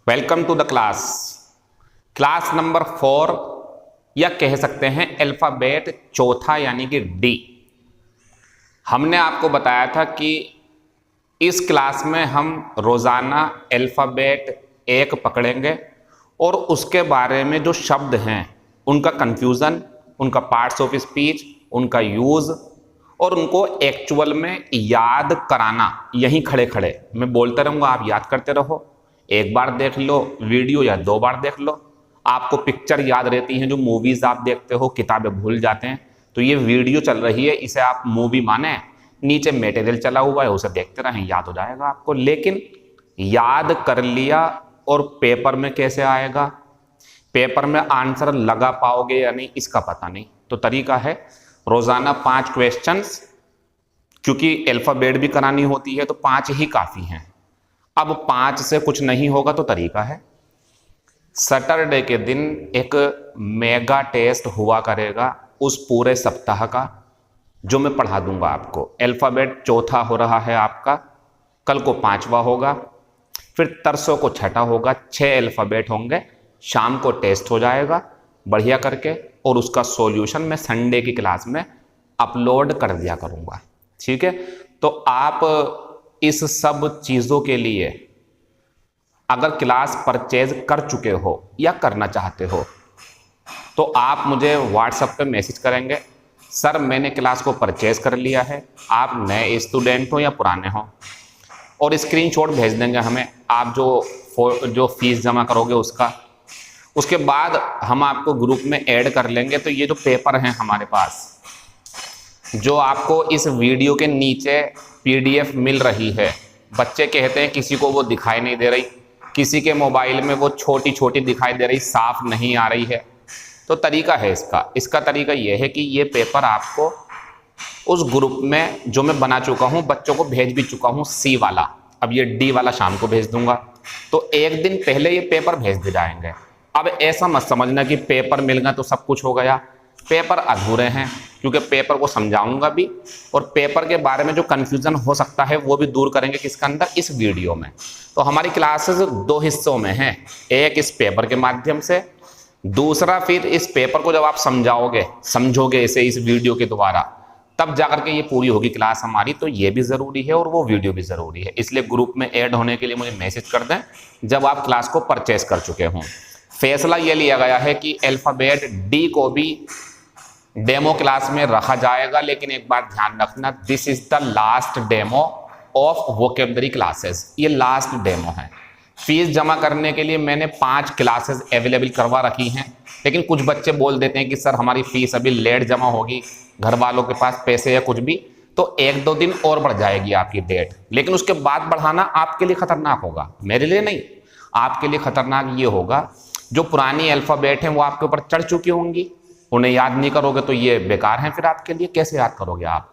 Welcome to the class number 4 या कह सकते हैं अल्फ़ाबेट चौथा यानी कि डी। हमने आपको बताया था कि इस क्लास में हम रोज़ाना अल्फ़ाबेट 1 पकड़ेंगे और उसके बारे में जो शब्द हैं उनका कन्फ्यूज़न, उनका पार्ट्स ऑफ स्पीच, उनका यूज़ और उनको एक्चुअल में याद कराना। यहीं खड़े खड़े मैं बोलता रहूँगा, आप याद करते रहो। एक बार देख लो वीडियो या 2 बार देख लो, आपको पिक्चर याद रहती हैं। जो मूवीज़ आप देखते हो किताबें भूल जाते हैं, तो ये वीडियो चल रही है, इसे आप मूवी माने, नीचे मटेरियल चला हुआ है उसे देखते रहें, याद हो जाएगा आपको। लेकिन याद कर लिया और पेपर में कैसे आएगा, पेपर में आंसर लगा पाओगे या नहीं, इसका पता नहीं। तो तरीका है रोज़ाना 5 क्वेश्चंस, क्योंकि अल्फ़ाबेट भी करानी होती है तो 5 ही काफ़ी हैं। अब 5 से कुछ नहीं होगा तो तरीका है सैटरडे के दिन एक मेगा टेस्ट हुआ करेगा उस पूरे सप्ताह का, जो मैं पढ़ा दूंगा आपको। अल्फ़ाबेट चौथा हो रहा है आपका, कल को 5वां होगा, फिर तरसों को 6ठा होगा। 6 अल्फ़ाबेट होंगे, शाम को टेस्ट हो जाएगा बढ़िया करके, और उसका सॉल्यूशन मैं संडे की क्लास में अपलोड कर दिया करूँगा। ठीक है, तो आप इस सब चीज़ों के लिए अगर क्लास परचेज कर चुके हो या करना चाहते हो तो आप मुझे व्हाट्सएप पे मैसेज करेंगे, सर मैंने क्लास को परचेज कर लिया है। आप नए स्टूडेंट हो या पुराने हो, और स्क्रीनशॉट भेज देंगे हमें आप जो फीस जमा करोगे उसका। उसके बाद हम आपको ग्रुप में ऐड कर लेंगे। तो ये जो पेपर हैं हमारे पास, जो आपको इस वीडियो के नीचे PDF मिल रही है, बच्चे कहते हैं किसी को वो दिखाई नहीं दे रही, किसी के मोबाइल में वो छोटी छोटी दिखाई दे रही, साफ नहीं आ रही है। तो तरीका है इसका तरीका ये है कि ये पेपर आपको उस ग्रुप में जो मैं बना चुका हूँ, बच्चों को भेज भी चुका हूँ, C वाला, अब ये D वाला शाम को भेज दूंगा। तो एक दिन पहले ये पेपर भेज दे जाएंगे। अब ऐसा मत समझना कि पेपर मिल गया तो सब कुछ हो गया, पेपर अधूरे हैं, क्योंकि पेपर को समझाऊंगा भी और पेपर के बारे में जो कन्फ्यूज़न हो सकता है वो भी दूर करेंगे किसके अंदर, इस वीडियो में। तो हमारी क्लासेस 2 हिस्सों में हैं, एक इस पेपर के माध्यम से, दूसरा फिर इस पेपर को जब आप समझोगे इसे इस वीडियो के द्वारा, तब जाकर के ये पूरी होगी क्लास हमारी। तो ये भी ज़रूरी है और वो वीडियो भी ज़रूरी है, इसलिए ग्रुप में ऐड होने के लिए मुझे मैसेज कर दें जब आप क्लास को परचेस कर चुके हों। फैसला ये लिया गया है कि अल्फ़ाबेट D को भी डेमो क्लास में रखा जाएगा, लेकिन एक बात ध्यान रखना, this is the last demo of vocabulary classes. ये लास्ट डेमो है। फीस जमा करने के लिए मैंने 5 क्लासेस अवेलेबल करवा रखी हैं, लेकिन कुछ बच्चे बोल देते हैं कि सर हमारी फीस अभी लेट जमा होगी, घर वालों के पास पैसे या कुछ भी, तो 1-2 दिन और बढ़ जाएगी आपकी डेट। लेकिन उसके बाद बढ़ाना आपके लिए खतरनाक होगा, मेरे लिए नहीं। आपके लिए खतरनाक ये होगा, जो पुरानी अल्फ़ाबेट हैं वो आपके ऊपर चढ़ चुकी होंगी, उन्हें याद नहीं करोगे तो ये बेकार हैं फिर आपके लिए, कैसे याद करोगे आप।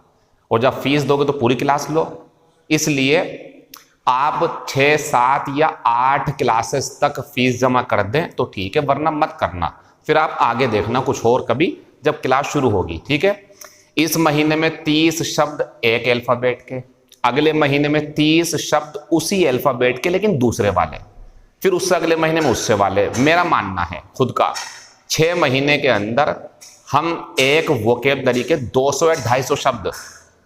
और जब फीस दोगे तो पूरी क्लास लो। इसलिए आप 6, 7 या 8 क्लासेस तक फीस जमा कर दें तो ठीक है, वरना मत करना, फिर आप आगे देखना कुछ और कभी जब क्लास शुरू होगी। ठीक है, इस महीने में 30 शब्द एक अल्फ़ाबेट के, अगले महीने में 30 शब्द उसी अल्फ़ाबेट के लेकिन दूसरे वाले, फिर उससे अगले महीने में उससे वाले। मेरा मानना है खुद का, 6 महीने के अंदर हम एक वोकेबलरी के 200 या 250 शब्द,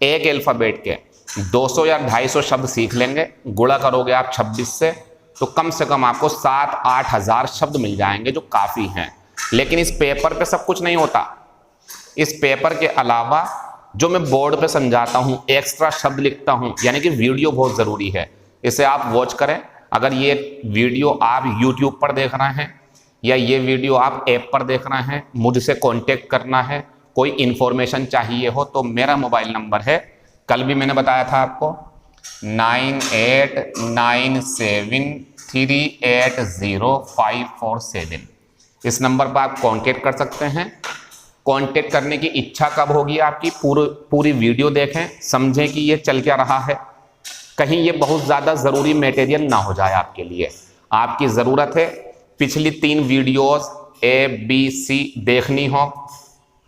एक अल्फ़ाबेट के 200 या 250 शब्द सीख लेंगे। गुणा करोगे आप 26 से तो कम से कम आपको 7-8 हज़ार शब्द मिल जाएंगे, जो काफ़ी हैं। लेकिन इस पेपर पे सब कुछ नहीं होता। इस पेपर के अलावा जो मैं बोर्ड पे समझाता हूँ, एक्स्ट्रा शब्द लिखता हूँ, यानी कि वीडियो बहुत ज़रूरी है, इसे आप वॉच करें। अगर ये वीडियो आप YouTube पर देख रहे हैं या ये वीडियो आप ऐप पर देख रहे हैं, मुझसे कांटेक्ट करना है, कोई इन्फॉर्मेशन चाहिए हो तो मेरा मोबाइल नंबर है, कल भी मैंने बताया था आपको, 9897380547। इस नंबर पर आप कांटेक्ट कर सकते हैं। कांटेक्ट करने की इच्छा कब होगी आपकी, पूरी वीडियो देखें, समझें कि ये चल क्या रहा है, कहीं ये बहुत ज़्यादा ज़रूरी मटेरियल ना हो जाए आपके लिए। आपकी ज़रूरत है पिछली 3 वीडियोस ABC देखनी हो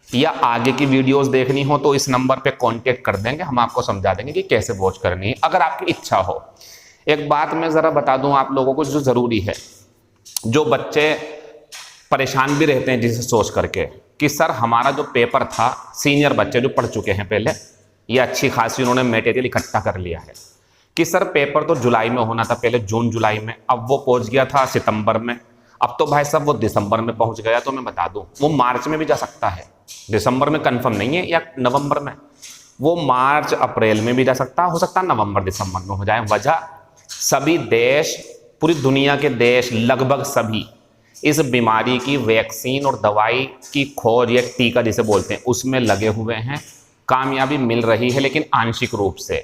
या आगे की वीडियोस देखनी हो तो इस नंबर पे कांटेक्ट कर देंगे, हम आपको समझा देंगे कि कैसे वॉच करनी है, अगर आपकी इच्छा हो। एक बात मैं ज़रा बता दूं आप लोगों को जो ज़रूरी है, जो बच्चे परेशान भी रहते हैं जिसे सोच करके कि सर हमारा जो पेपर था, सीनियर बच्चे जो पढ़ चुके हैं पहले, ये अच्छी खासी उन्होंने मटेरियल इकट्ठा कर लिया है कि सर पेपर तो जुलाई में होना था, पहले जून जुलाई में, अब वो पहुंच गया था सितंबर में, अब तो भाई साहब वो दिसंबर में पहुंच गया। तो मैं बता दूं वो मार्च में भी जा सकता है, दिसंबर में कंफर्म नहीं है, या नवंबर में, वो मार्च अप्रैल में भी जा सकता है, हो सकता है नवंबर दिसंबर में हो जाए। वजह सभी देश, पूरी दुनिया के देश लगभग सभी इस बीमारी की वैक्सीन और दवाई की खोज या टीका जिसे बोलते हैं उसमें लगे हुए हैं। कामयाबी मिल रही है लेकिन आंशिक रूप से,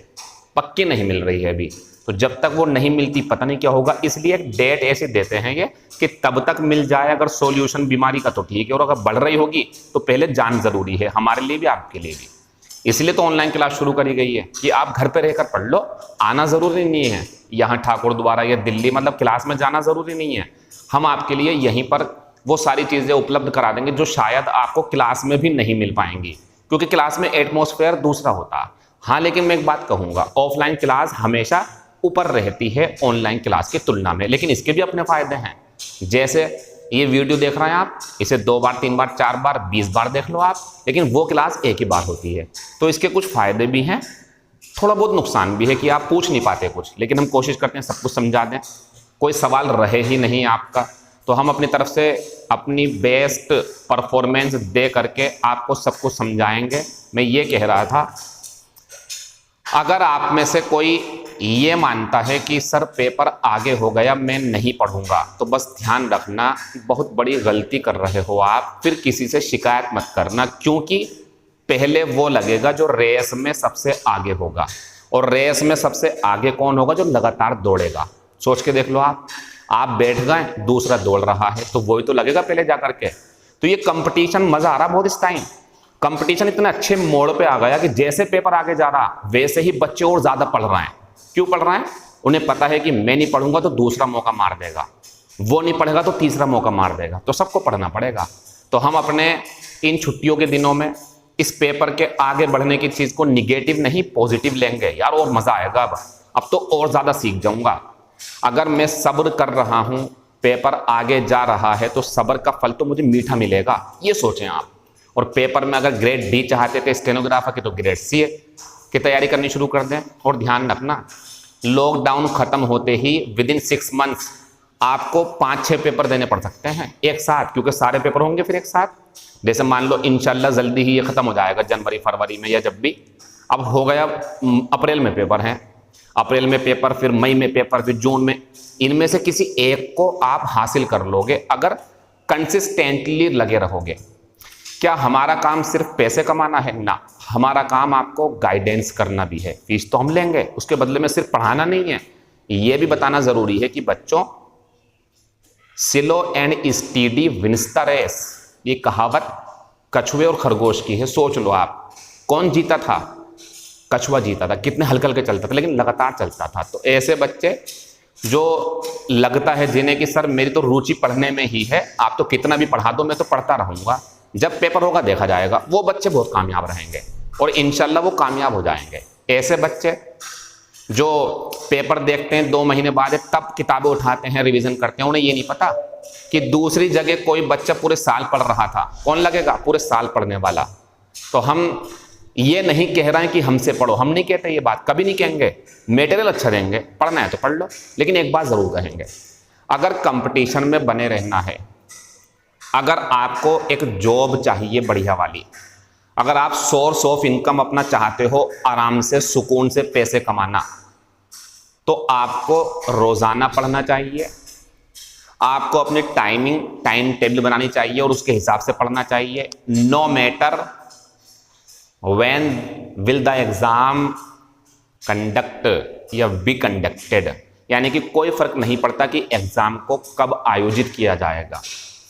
पक्की नहीं मिल रही है अभी। तो जब तक वो नहीं मिलती पता नहीं क्या होगा, इसलिए एक डेट ऐसे देते हैं ये कि तब तक मिल जाए अगर सॉल्यूशन बीमारी का तो ठीक है, और अगर बढ़ रही होगी तो पहले जान जरूरी है, हमारे लिए भी आपके लिए भी। इसलिए तो ऑनलाइन क्लास शुरू करी गई है कि आप घर पे रहकर पढ़ लो, आना जरूरी नहीं है यहाँ ठाकुर द्वारा या दिल्ली, मतलब क्लास में जाना जरूरी नहीं है। हम आपके लिए यहीं पर वो सारी चीजें उपलब्ध करा देंगे जो शायद आपको क्लास में भी नहीं मिल पाएंगी, क्योंकि क्लास में एटमॉस्फेयर दूसरा होता है। हाँ, लेकिन मैं एक बात कहूंगा, ऑफलाइन क्लास हमेशा ऊपर रहती है ऑनलाइन क्लास की तुलना में, लेकिन इसके भी अपने फायदे हैं। जैसे ये वीडियो देख रहे हैं आप, इसे 2 बार 3 बार 4 बार 20 बार देख लो आप, लेकिन वो क्लास एक ही बार होती है। तो इसके कुछ फायदे भी हैं, थोड़ा बहुत नुकसान भी है कि आप पूछ नहीं पाते कुछ, लेकिन हम कोशिश करते हैं सब कुछ समझा दें, कोई सवाल रहे ही नहीं आपका, तो हम अपनी तरफ से अपनी बेस्ट परफॉर्मेंस दे करके आपको सब कुछ समझाएंगे। मैं ये कह रहा था, अगर आप में से कोई ये मानता है कि सर पेपर आगे हो गया मैं नहीं पढ़ूंगा, तो बस ध्यान रखना बहुत बड़ी गलती कर रहे हो आप। फिर किसी से शिकायत मत करना, क्योंकि पहले वो लगेगा जो रेस में सबसे आगे होगा, और रेस में सबसे आगे कौन होगा? जो लगातार दौड़ेगा। सोच के देख लो आप बैठ गए, दूसरा दौड़ रहा है, तो वही तो लगेगा पहले जा करके। तो ये कंपटीशन मजा आ रहा बहुत इस टाइम। कंपटीशन इतने अच्छे मोड़ पे आ गया कि जैसे पेपर आगे जा रहा वैसे ही बच्चे और ज्यादा पढ़ रहे हैं। क्यों पढ़ रहे हैं? उन्हें पता है कि मैं नहीं पढ़ूंगा तो दूसरा मौका मार देगा, वो नहीं पढ़ेगा तो तीसरा मौका मार देगा, तो सबको पढ़ना पड़ेगा। तो हम अपने इन छुट्टियों के दिनों में इस पेपर के आगे बढ़ने की चीज को निगेटिव नहीं पॉजिटिव लेंगे यार, और मजा आएगा। अब तो और ज्यादा सीख जाऊंगा। अगर मैं सब्र कर रहा हूं, पेपर आगे जा रहा है, तो सब्र का फल तो मुझे मीठा मिलेगा, ये सोचें आप। और पेपर में अगर ग्रेड डी चाहते थे स्टेनोग्राफर की, तो ग्रेड सी की तैयारी करनी शुरू कर दें। और ध्यान रखना, लॉकडाउन खत्म होते ही विदिन 6 मंथ्स आपको 5-6 पेपर देने पड़ सकते हैं एक साथ, क्योंकि सारे पेपर होंगे फिर एक साथ। जैसे मान लो इंशाल्लाह जल्दी ही ये खत्म हो जाएगा, जनवरी फरवरी में या जब भी। अब हो गया अप्रैल में पेपर हैं, अप्रैल में पेपर, फिर मई में पेपर, फिर जून में। इनमें से किसी एक को आप हासिल कर लोगे अगर कंसिस्टेंटली लगे रहोगे। क्या हमारा काम सिर्फ पैसे कमाना है? ना, हमारा काम आपको गाइडेंस करना भी है। फीस तो हम लेंगे, उसके बदले में सिर्फ पढ़ाना नहीं है, यह भी बताना जरूरी है कि बच्चों slow and steady wins the race. ये कहावत कछुए और खरगोश की है। सोच लो आप, कौन जीता था? कछुआ जीता था। कितने हल्के हल्के चलता था, लेकिन लगातार चलता था। तो ऐसे बच्चे जो लगता है जिन्हें कि सर मेरी तो रुचि पढ़ने में ही है, आप तो कितना भी पढ़ा दो मैं तो पढ़ता रहूंगा, जब पेपर होगा देखा जाएगा, वो बच्चे बहुत कामयाब रहेंगे और इंशाल्लाह वो कामयाब हो जाएंगे। ऐसे बच्चे जो पेपर देखते हैं 2 महीने बाद, तब किताबें उठाते हैं, रिवीजन करते हैं, उन्हें ये नहीं पता कि दूसरी जगह कोई बच्चा पूरे साल पढ़ रहा था, कौन लगेगा? पूरे साल पढ़ने वाला। तो हम ये नहीं कह रहे हैं कि हमसे पढ़ो, हम नहीं कहते, ये बात कभी नहीं कहेंगे। मटेरियल अच्छा देंगे, पढ़ना है तो पढ़ लो, लेकिन एक बात जरूर कहेंगे, अगर कंपटीशन में बने रहना है, अगर आपको एक जॉब चाहिए बढ़िया वाली, अगर आप सोर्स ऑफ इनकम अपना चाहते हो, आराम से सुकून से पैसे कमाना, तो आपको रोजाना पढ़ना चाहिए, आपको अपनी टाइम टेबल बनानी चाहिए और उसके हिसाब से पढ़ना चाहिए। No matter when will the exam conduct या बी कंडक्टेड, यानी कि कोई फर्क नहीं पड़ता कि एग्जाम को कब आयोजित किया जाएगा।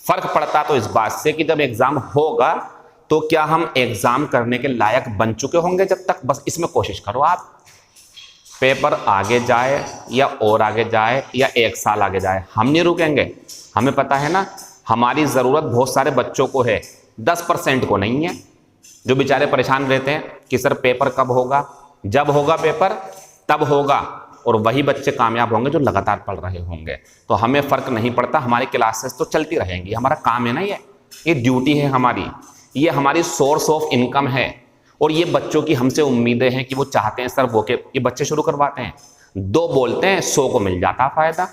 फर्क पड़ता तो इस बात से कि जब एग्जाम होगा तो क्या हम एग्जाम करने के लायक बन चुके होंगे जब तक। बस इसमें कोशिश करो आप। पेपर आगे जाए या और आगे जाए या 1 साल आगे जाए, हम नहीं रुकेंगे। हमें पता है ना, हमारी ज़रूरत बहुत सारे बच्चों को है, 10% को नहीं है, जो बेचारे परेशान रहते हैं कि सर पेपर कब होगा। जब होगा पेपर तब होगा, और वही बच्चे कामयाब होंगे जो लगातार पढ़ रहे होंगे। तो हमें फ़र्क नहीं पड़ता, हमारी क्लासेस तो चलती रहेंगी, हमारा काम है ना, ये ड्यूटी है हमारी, ये हमारी सोर्स ऑफ इनकम है। और ये बच्चों की हमसे उम्मीदें हैं कि वो चाहते हैं सर वो के ये बच्चे शुरू करवाते हैं, 2 बोलते हैं 100 को मिल जाता फ़ायदा।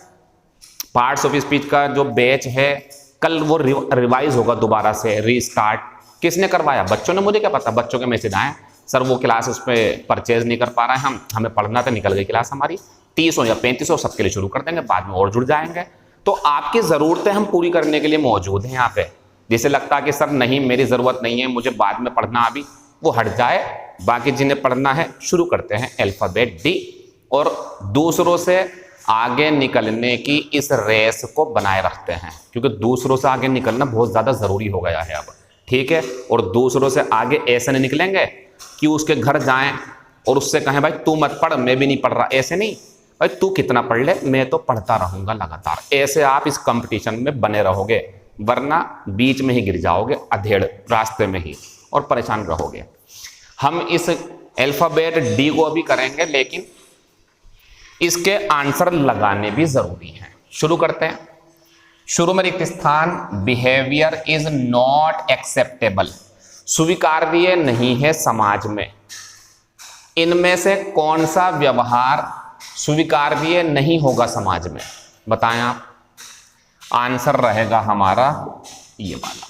पार्ट्स ऑफ स्पीच का जो बैच है कल वो रिवाइज होगा दोबारा से, रीस्टार्ट। किसने करवाया? बच्चों ने। मुझे क्या पता, बच्चों के मैसेज आए सर वो क्लास उस पर परचेज नहीं कर पा रहे हैं हमें पढ़ना तो, निकल गई क्लास हमारी। 300 या 3500 सबके लिए शुरू कर देंगे, बाद में और जुड़ जाएंगे। तो आपकी ज़रूरतें हम पूरी करने के लिए मौजूद हैं यहाँ पे। जिसे लगता है कि सर नहीं मेरी ज़रूरत नहीं है, मुझे बाद में पढ़ना, अभी वो हट जाए। बाकी जिन्हें पढ़ना है शुरू करते हैं अल्फ़ाबेट डी, और दूसरों से आगे निकलने की इस रेस को बनाए रखते हैं, क्योंकि दूसरों से आगे निकलना बहुत ज़्यादा ज़रूरी हो गया है अब, ठीक है। और दूसरों से आगे ऐसे नहीं निकलेंगे कि उसके घर जाएं और उससे कहें भाई तू मत पढ़, मैं भी नहीं पढ़ रहा, ऐसे नहीं, भाई तू कितना पढ़ ले, मैं तो पढ़ता रहूँगा लगातार। ऐसे आप इस कंपटीशन में बने रहोगे, वरना बीच में ही गिर जाओगे, अधेड़ रास्ते में ही, और परेशान रहोगे। हम इस अल्फ़ाबेट डी को अभी करेंगे, लेकिन इसके आंसर लगाने भी जरूरी हैं। शुरू करते हैं। शुरू में रिक्त स्थान, बिहेवियर इज नॉट एक्सेप्टेबल, स्वीकार्य नहीं है समाज में। इनमें से कौन सा व्यवहार स्वीकार्य नहीं होगा समाज में? बताएं आप। आंसर रहेगा हमारा ये वाला,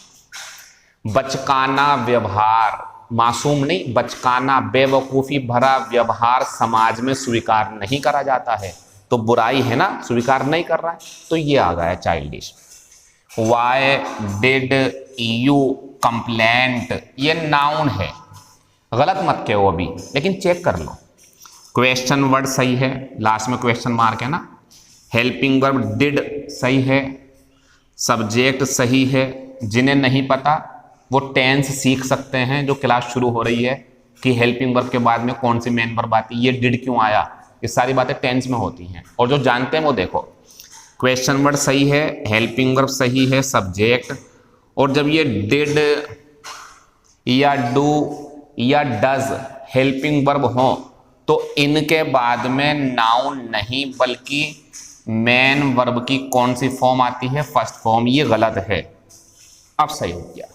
बचकाना व्यवहार। मासूम नहीं, बचकाना बेवकूफ़ी भरा व्यवहार समाज में स्वीकार नहीं करा जाता है। तो बुराई है ना, स्वीकार नहीं कर रहा है, तो ये आ गया childish. Why did you complaint, ये नाउन है, गलत मत कहो अभी, लेकिन चेक कर लो। क्वेश्चन वर्ड सही है, लास्ट में क्वेश्चन मार्क है ना। हेल्पिंग वर्ब डिड सही है, सब्जेक्ट सही है। जिन्हें नहीं पता वो टेंस सीख सकते हैं, जो क्लास शुरू हो रही है, कि हेल्पिंग वर्ब के बाद में कौन सी मेन वर्ब आती है, ये डिड क्यों आया, ये सारी बातें टेंस में होती हैं। और जो जानते हैं वो देखो, क्वेश्चन वर्ड सही है, हेल्पिंग वर्ब सही है, सब्जेक्ट। और जब ये डिड या डू या डज हेल्पिंग वर्ब हो तो इनके बाद में नाउन नहीं बल्कि मेन वर्ब की कौन सी फॉर्म आती है? First form. ये गलत है, अब सही हो गया,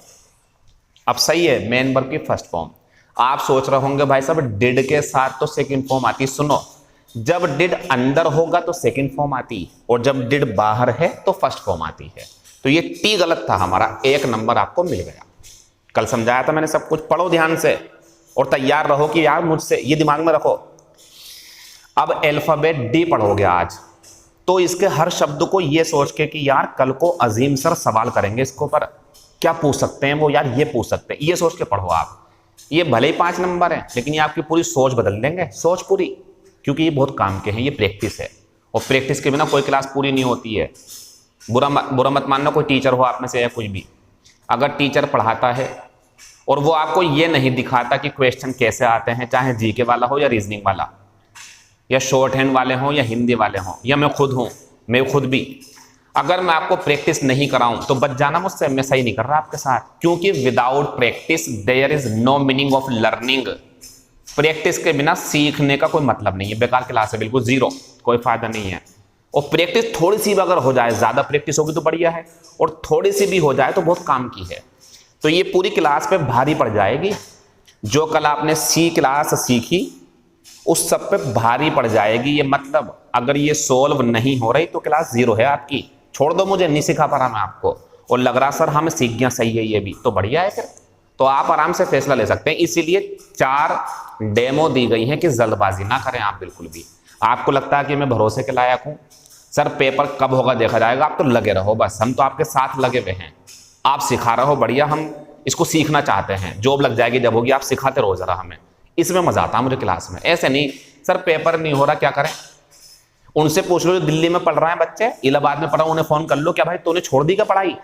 अब सही है, मेन वर्ब की फर्स्ट फॉर्म। आप सोच रहे होंगे भाई साहब डिड के साथ तो सेकंड फॉर्म आती। सुनो, जब डिड अंदर होगा तो सेकंड फॉर्म आती, और जब डिड बाहर है तो फर्स्ट फॉर्म आती है। तो ये टी गलत था हमारा, 1 नंबर आपको मिल गया। कल समझाया था मैंने सब कुछ, पढ़ो ध्यान से और तैयार रहो कि यार मुझसे, ये दिमाग में रखो। अब अल्फाबेट डी पढ़ोगे आज, तो इसके हर शब्द को ये सोच के कि यार कल को अजीम सर सवाल करेंगे इसको पर क्या पूछ सकते हैं वो, यार ये पूछ सकते हैं, ये सोच के पढ़ो आप। ये भले ही 5 नंबर है, लेकिन ये आपकी पूरी सोच बदल देंगे, सोच पूरी, क्योंकि ये बहुत काम के हैं, ये प्रैक्टिस है, और प्रैक्टिस के बिना कोई क्लास पूरी नहीं होती है। बुरा मत मानना, कोई टीचर हो आप में से या कुछ भी, अगर टीचर पढ़ाता है और वो आपको ये नहीं दिखाता कि क्वेश्चन कैसे आते हैं, चाहे जीके वाला हो या रीजनिंग वाला, या शॉर्ट हैंड वाले हों या हिंदी वाले हों, या मैं खुद हूँ, मैं खुद भी, अगर मैं आपको प्रैक्टिस नहीं कराऊं तो बच जाना मुझसे, मैं सही नहीं कर रहा आपके साथ। क्योंकि without practice there is no meaning of learning. Practice के बिना सीखने का कोई मतलब नहीं है, बेकार क्लास है, बिल्कुल जीरो, कोई फायदा नहीं है। और प्रैक्टिस थोड़ी सी भी अगर हो जाए, ज़्यादा प्रैक्टिस होगी तो बढ़िया है, और थोड़ी सी भी हो जाए तो बहुत काम की है। तो ये पूरी क्लास पे भारी पड़ जाएगी, जो कल आपने सी क्लास सीखी उस सब पे भारी पड़ जाएगी। ये मतलब अगर ये सोल्व नहीं हो रही तो क्लास जीरो है आपकी, छोड़ दो, मुझे नहीं सिखा पा रहा मैं आपको, और लग रहा सर हमें सीख गया, सही है ये भी, तो बढ़िया है फिर, तो आप आराम से फैसला ले सकते हैं। इसीलिए 4 डेमो दी गई हैं कि जल्दबाजी ना करें आप बिल्कुल भी। आपको लगता है कि मैं भरोसे के लायक हूँ, सर पेपर कब होगा देखा जाएगा, आप तो लगे रहो बस, हम तो आपके साथ लगे हुए हैं, आप सिखा रहे हो बढ़िया, हम इसको सीखना चाहते हैं, जॉब लग जाएगी जब होगी, आप सिखाते रहो जरा, हमें इसमें मजा आता है मुझे क्लास में। ऐसे नहीं सर पेपर नहीं हो रहा क्या करें, उनसे पूछ लो जो दिल्ली में पढ़ रहे हैं बच्चे, इलाहाबाद में पढ़ा, उन्हें फोन कर लो, क्या भाई तूने छोड़ दी क्या पढ़ाई?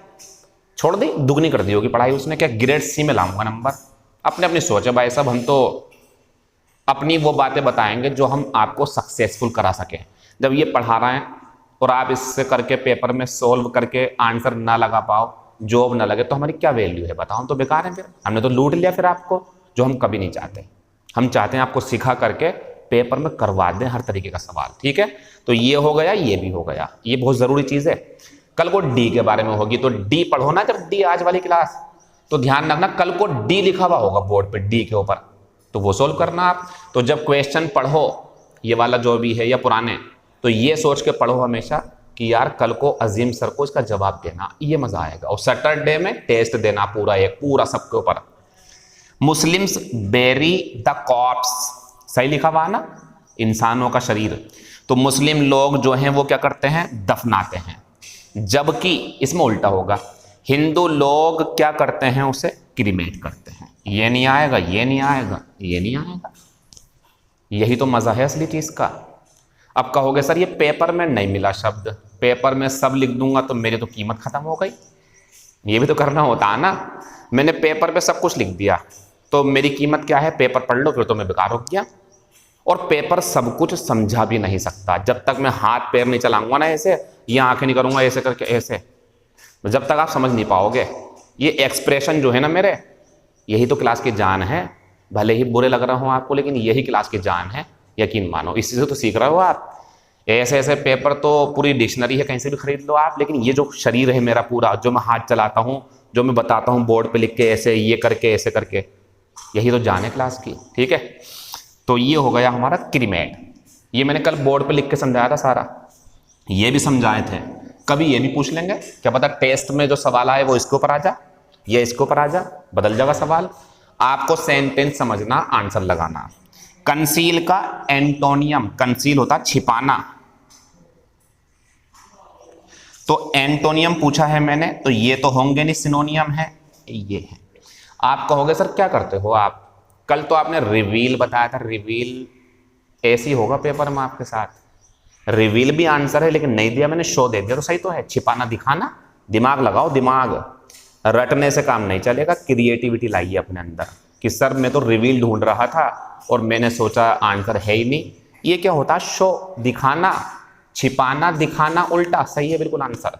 छोड़ दी, दुगनी कर दी होगी पढ़ाई उसने, क्या ग्रेड सी में लाऊंगा नंबर। अपने अपनी सोच है भाई साहब, हम तो अपनी वो बातें बताएंगे जो हम आपको सक्सेसफुल करा सकें। जब ये पढ़ा रहे हैं और आप इससे करके पेपर में सोल्व करके आंसर ना लगा पाओ, जॉब ना लगे, तो हमारी क्या वैल्यू है बताओ, तो बेकार है फिर, हमने तो लूट लिया फिर आपको, जो हम कभी नहीं चाहते। हम चाहते हैं आपको सिखा करके पेपर में करवा दें हर तरीके का सवाल, ठीक है। तो ये हो गया, ये भी हो गया, ये बहुत जरूरी चीज है। कल को डी के बारे में होगी तो डी पढ़ो ना, जब डी आज वाली क्लास, तो ध्यान रखना कल को डी लिखा हुआ होगा बोर्ड पे डी के ऊपर, तो वो सोल्व करना आप। तो जब क्वेश्चन पढ़ो ये वाला जो भी है या पुराने, तो ये सोच के पढ़ो हमेशा कि यार कल को अजीम सर को इसका जवाब देना, ये मजा आएगा। और सैटरडे में टेस्ट देना पूरा, एक पूरा सबके ऊपर। मुस्लिम्स बेरी द कॉर्प्स, सही लिखा हुआ ना, इंसानों का शरीर। तो मुस्लिम लोग जो हैं वो क्या करते हैं, दफनाते हैं, जबकि इसमें उल्टा होगा, हिंदू लोग क्या करते हैं, उसे क्रीमेट करते हैं। ये नहीं आएगा, ये नहीं आएगा, ये नहीं आएगा। यही तो मजा है असली चीज का। अब कहोगे सर ये पेपर में नहीं मिला शब्द, पेपर में सब लिख दूंगा तो मेरी तो कीमत खत्म हो गई। ये भी तो करना होता है ना, मैंने पेपर पे सब कुछ लिख दिया तो मेरी कीमत क्या है, पेपर पढ़ लो फिर तो मैं बेकार हो गया। और पेपर सब कुछ समझा भी नहीं सकता जब तक मैं हाथ पैर नहीं चलाऊंगा ना ऐसे, या आंखें नहीं करूंगा ऐसे करके ऐसे, जब तक आप समझ नहीं पाओगे। ये एक्सप्रेशन जो है ना मेरे, यही तो क्लास की जान है। भले ही बुरे लग रहा हूं आपको, लेकिन यही क्लास की जान है, यकीन मानो। इसी से तो सीख रहे हो आप। ऐसे ऐसे पेपर तो पूरी डिक्शनरी है, कहीं से भी खरीद लो आप, लेकिन ये जो शरीर है मेरा पूरा, जो मैं हाथ चलाता हूँ, जो मैं बताता हूँ बोर्ड पे लिख के ऐसे, ये करके ऐसे करके, यही तो जान है क्लास की, ठीक है। तो ये हो गया हमारा क्रीमेट। ये मैंने कल बोर्ड पे लिख के समझाया था सारा, ये भी समझाए थे। कभी ये भी पूछ लेंगे, क्या पता टेस्ट में जो सवाल आए वो इसके ऊपर आ जा, ये इसके ऊपर आ जा, बदल जाएगा सवाल। आपको सेंटेंस समझना, आंसर लगाना। कंसील का एंटोनियम, कंसील होता छिपाना, तो एंटोनियम पूछा है मैंने, तो ये तो होंगे नहीं, सिनोनियम है, ये है। आप कहोगे सर क्या करते हो आप, कल तो आपने रिवील बताया था, रिवील ऐसी होगा पेपर में आपके साथ। रिवील भी आंसर है लेकिन नहीं दिया मैंने, शो दे दिया तो सही तो है। छिपाना दिखाना, दिमाग लगाओ, दिमाग रटने से काम नहीं चलेगा, क्रिएटिविटी लाइए अपने अंदर कि सर मैं तो रिवील ढूंढ रहा था और मैंने सोचा आंसर है ही नहीं। ये क्या होता है, शो, दिखाना, छिपाना, दिखाना, उल्टा, सही है बिल्कुल answer.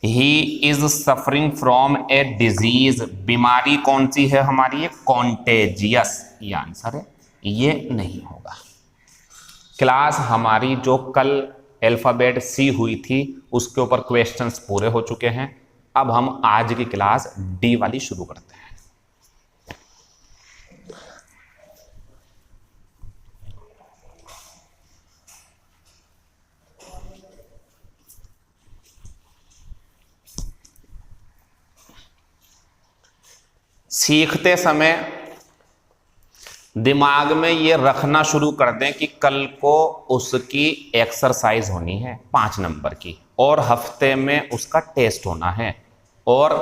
He is suffering from a disease, बीमारी कौन सी है हमारी, ये कॉन्टेजियस, ये आंसर है, ये नहीं होगा। क्लास हमारी जो कल अल्फाबेट सी हुई थी उसके ऊपर क्वेश्चंस पूरे हो चुके हैं। अब हम आज की क्लास डी वाली शुरू करते हैं। सीखते समय दिमाग में ये रखना शुरू कर दें कि कल को उसकी एक्सरसाइज होनी है 5 नंबर की, और हफ्ते में उसका टेस्ट होना है। और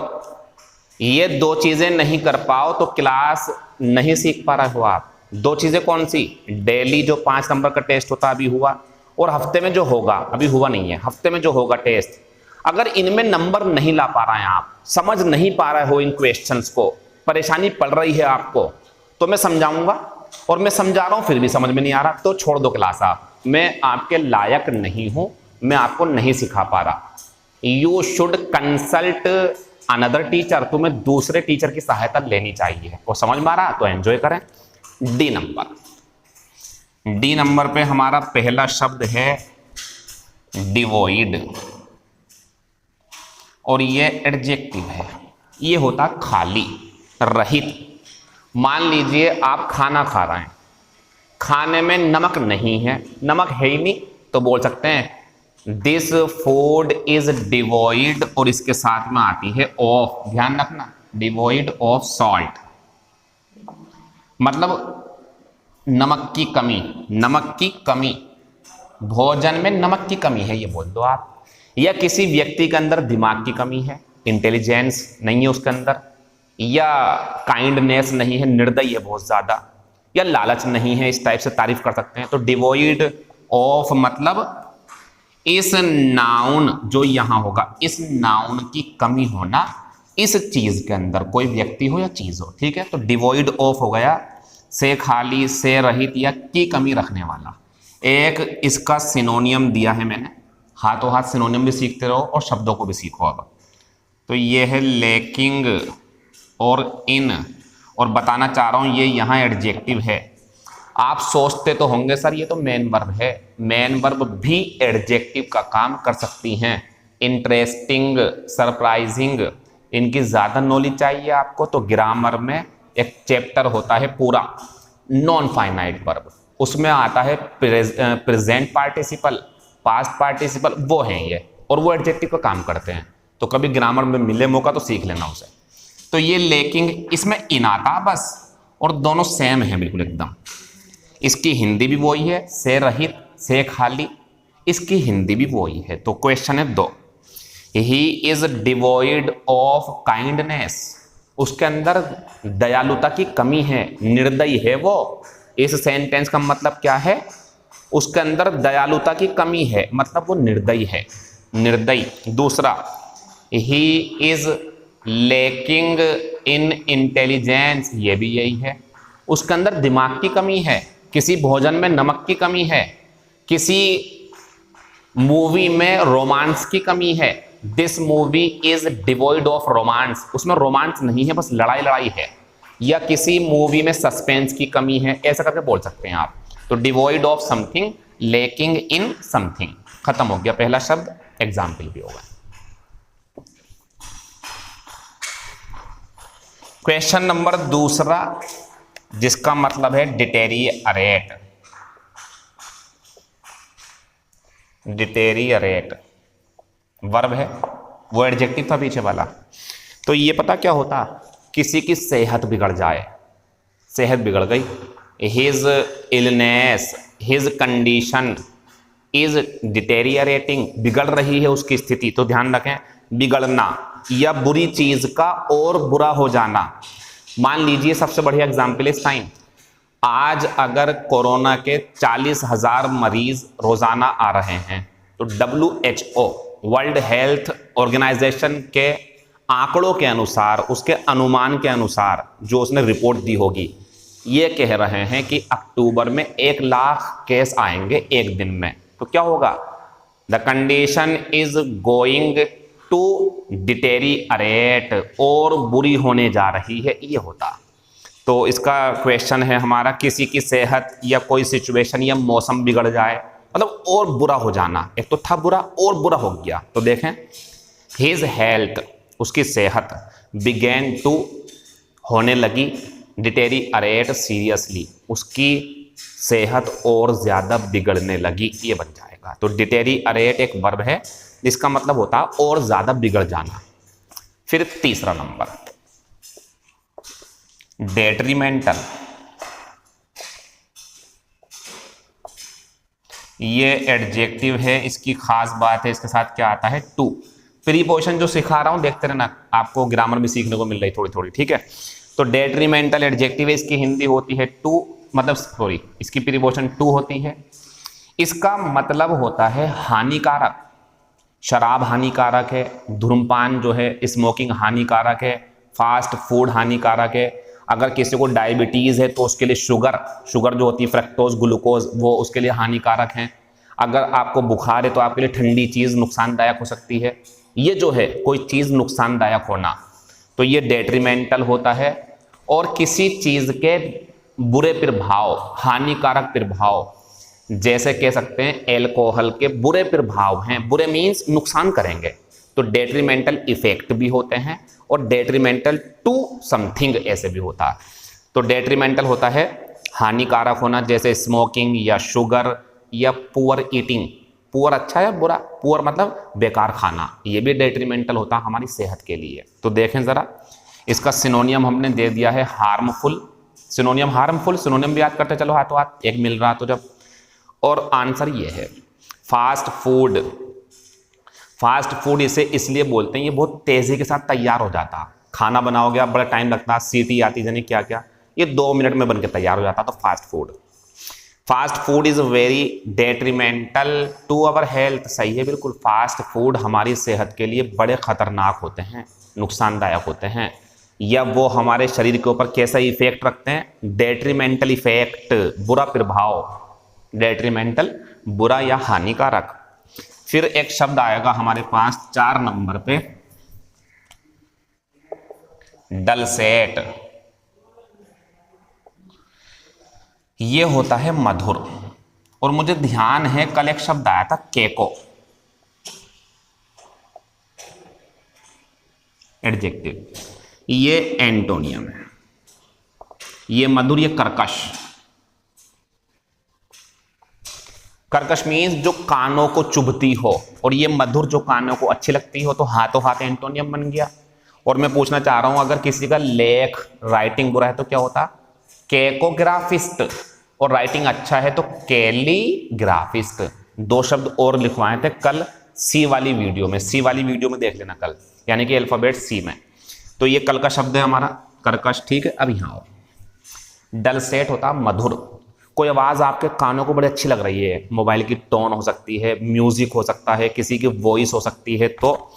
ये 2 चीजें नहीं कर पाओ तो क्लास नहीं सीख पा रहे हो आप। 2 चीजें कौन सी, डेली जो 5 नंबर का टेस्ट होता अभी हुआ, और हफ्ते में जो होगा, अभी हुआ नहीं है, हफ्ते में जो होगा टेस्ट। अगर इनमें नंबर नहीं ला पा रहे हैं आप, समझ नहीं पा रहे हो इन क्वेश्चंस को, परेशानी पड़ रही है आपको, तो मैं समझाऊंगा, और मैं समझा रहा हूं फिर भी समझ में नहीं आ रहा तो छोड़ दो क्लास आप, मैं आपके लायक नहीं हूं, मैं आपको नहीं सिखा पा रहा। You should consult another teacher, तुम्हें दूसरे टीचर की सहायता लेनी चाहिए। और समझ में आ रहा तो एंजॉय करें। डी नंबर, डी नंबर पे हमारा पहला शब्द है डिवॉइड, और ये एडजेक्टिव है, ये होता खाली, रहित। मान लीजिए आप खाना खा रहे हैं, खाने में नमक नहीं है, नमक है ही नहीं, तो बोल सकते हैं दिस फूड इज डिवॉइड, और इसके साथ में आती है ऑफ, ध्यान रखना, डिवॉइड ऑफ सॉल्ट, मतलब नमक की कमी, नमक की कमी, भोजन में नमक की कमी है, ये बोल दो आप। या किसी व्यक्ति के अंदर दिमाग की कमी है, इंटेलिजेंस नहीं है उसके अंदर, या काइंडनेस नहीं है, निर्दयी है बहुत ज्यादा, या लालच नहीं है, इस टाइप से तारीफ कर सकते हैं। तो डिवॉइड ऑफ मतलब इस नाउन जो यहां होगा, इस नाउन की कमी होना इस चीज के अंदर, कोई व्यक्ति हो या चीज हो, ठीक है। तो डिवॉइड ऑफ हो गया से खाली, से रहित, या की कमी रखने वाला। एक इसका सिनोनियम दिया है मैंने, हाथों हाथ सिनोनियम भी सीखते रहो और शब्दों को भी सीखो अब। तो ये है लैकिंग और इन, और बताना चाह रहा हूं ये यहां एडजेक्टिव है। आप सोचते तो होंगे सर ये तो मेन वर्ब है, मेन वर्ब भी एडजेक्टिव का काम कर सकती हैं। इंटरेस्टिंग, सरप्राइजिंग, इनकी ज्यादा नॉलेज चाहिए आपको तो ग्रामर में एक चैप्टर होता है पूरा, नॉन फाइनाइट वर्ब, उसमें आता है प्रेजेंट पार्टिसिपल, पास्ट पार्टिसिपल, वो हैं ये, और वो एडजेक्टिव का काम करते हैं। तो कभी ग्रामर में मिले मौका तो सीख लेना उसे। तो ये लेकिन इसमें इन आता बस, और दोनों सेम है बिल्कुल एकदम। इसकी हिंदी भी वही है, से रहित, से खाली, इसकी हिंदी भी वही है। तो क्वेश्चन है 2, he is devoid of kindness, उसके अंदर दयालुता की कमी है, निर्दयी है वो। इस सेंटेंस का मतलब क्या है, उसके अंदर दयालुता की कमी है, मतलब वो निर्दयी है, निर्दयी। दूसरा, he is lacking in intelligence, ये भी यही है, उसके अंदर दिमाग की कमी है, किसी भोजन में नमक की कमी है, किसी मूवी में रोमांस की कमी है। This movie is devoid of romance, उसमें रोमांस नहीं है, बस लड़ाई लड़ाई है। या किसी मूवी में सस्पेंस की कमी है, ऐसा करके बोल सकते हैं आप। तो devoid of something, lacking in something, खत्म हो गया पहला शब्द, एग्जाम्पल भी होगा। क्वेश्चन नंबर 2, जिसका मतलब है डिटेरियरेट। डिटेरियरेट वर्ब है, वो एडजेक्टिव था पीछे वाला। तो ये पता क्या होता, किसी की सेहत बिगड़ जाए, सेहत बिगड़ गई, his illness, his condition is deteriorating, बिगड़ रही है उसकी स्थिति। तो ध्यान रखें, बिगड़ना या बुरी चीज का और बुरा हो जाना। मान लीजिए सबसे बढ़िया एग्जाम्पल इस टाइम, आज अगर कोरोना के 40,000 मरीज रोजाना आ रहे हैं, तो WHO, वर्ल्ड हेल्थ ऑर्गेनाइजेशन के आंकड़ों के अनुसार, उसके अनुमान के अनुसार जो उसने रिपोर्ट दी होगी, ये कह रहे हैं कि अक्टूबर में 1 लाख केस आएंगे एक दिन में। तो क्या होगा, the condition is going to deteriorate, और बुरी होने जा रही है, ये होता। तो इसका क्वेश्चन है हमारा, किसी की सेहत या कोई सिचुएशन या मौसम बिगड़ जाए, मतलब और बुरा हो जाना, एक तो था बुरा और बुरा हो गया। तो देखें, हिज हेल्थ, उसकी सेहत, बिगेन टू, होने लगी, डिटेरियरेट सीरियसली, उसकी सेहत और ज़्यादा बिगड़ने लगी, ये बन जाएगा। तो डिटेरियरेट एक वर्ब है जिसका मतलब होता है और ज़्यादा बिगड़ जाना। फिर तीसरा नंबर, डेट्रीमेंटल। ये एडजेक्टिव है, इसकी खास बात है, इसके साथ क्या आता है, टू। प्रीपोजिशन जो सिखा रहा हूं देखते रहना, आपको ग्रामर भी सीखने को मिल रही थोड़ी थोड़ी, ठीक है। तो डेट्रीमेंटल एडजेक्टिव है, इसकी हिंदी होती है टू, मतलब सॉरी, इसकी प्रीपोजिशन टू होती है। इसका मतलब होता है हानिकारक, शराब हानिकारक है, धूम्रपान जो है, स्मोकिंग हानिकारक है, फास्ट फूड हानिकारक है। अगर किसी को डायबिटीज़ है तो उसके लिए शुगर जो होती है, फ्रक्टोज, ग्लूकोज, वो उसके लिए हानिकारक है। अगर आपको बुखार है तो आपके लिए ठंडी चीज़ नुकसानदायक हो सकती है। ये जो है कोई चीज़ नुकसानदायक होना, तो ये डेट्रीमेंटल होता है। और किसी चीज़ के बुरे प्रभाव, हानिकारक प्रभाव, जैसे कह सकते हैं एल्कोहल के बुरे प्रभाव हैं, बुरे मीन्स नुकसान करेंगे, तो डेट्रीमेंटल इफेक्ट भी होते हैं, और डेट्रीमेंटल टू समथिंग ऐसे भी होता है। तो डेट्रीमेंटल होता है हानिकारक होना, जैसे स्मोकिंग या शुगर या पुअर ईटिंग। पुअर अच्छा या बुरा, पुअर मतलब बेकार खाना, ये भी डेट्रीमेंटल होता है हमारी सेहत के लिए। तो देखें ज़रा, इसका सिनोनियम हमने दे दिया है हार्मफुल। सिनोनियम हार्मफुल, सिनोनियम भी याद करते चलो हाथों हाथ, एक मिल रहा तो जब। और आंसर ये है फास्ट फूड। फास्ट फूड इसे इसलिए बोलते हैं, ये बहुत तेज़ी के साथ तैयार हो जाता। खाना बनाओगे आप, बड़ा टाइम लगता, सीटी आती जानी क्या क्या, ये 2 मिनट में बनके तैयार हो जाता। तो fast food, fast food is very detrimental to our health. सही है बिल्कुल, फास्ट फूड हमारी सेहत के लिए बड़े खतरनाक होते हैं, नुकसानदायक होते हैं। या वो हमारे शरीर के ऊपर कैसा इफेक्ट रखते हैं, डेट्रीमेंटल इफेक्ट, बुरा प्रभाव, डेट्रीमेंटल बुरा या हानिकारक। फिर एक शब्द आएगा हमारे पास 4 नंबर पे, डलसेट। ये होता है मधुर। और मुझे ध्यान है कल एक शब्द आया था केको, एडजेक्टिव, ये एंटोनियम है। ये मधुर, ये कर्कश। कर्कश मीन्स जो कानों को चुभती हो, और ये मधुर जो कानों को अच्छी लगती हो, तो हाथों हाथ एंटोनियम बन गया। और मैं पूछना चाह रहा हूं, अगर किसी का लेख राइटिंग बुरा है तो क्या होता? केकोग्राफिस्ट। और राइटिंग अच्छा है तो कैलीग्राफिस्ट। दो शब्द और लिखवाए थे कल सी वाली वीडियो में, सी वाली वीडियो में देख लेना कल, यानी कि अल्फाबेट सी में। तो ये कल का शब्द है हमारा कर्कश, ठीक है। अब यहाँ डलसेट होता मधुर। कोई आवाज़ आपके कानों को बड़ी अच्छी लग रही है, मोबाइल की टोन हो सकती है, म्यूजिक हो सकता है, किसी की वॉइस हो सकती है, तो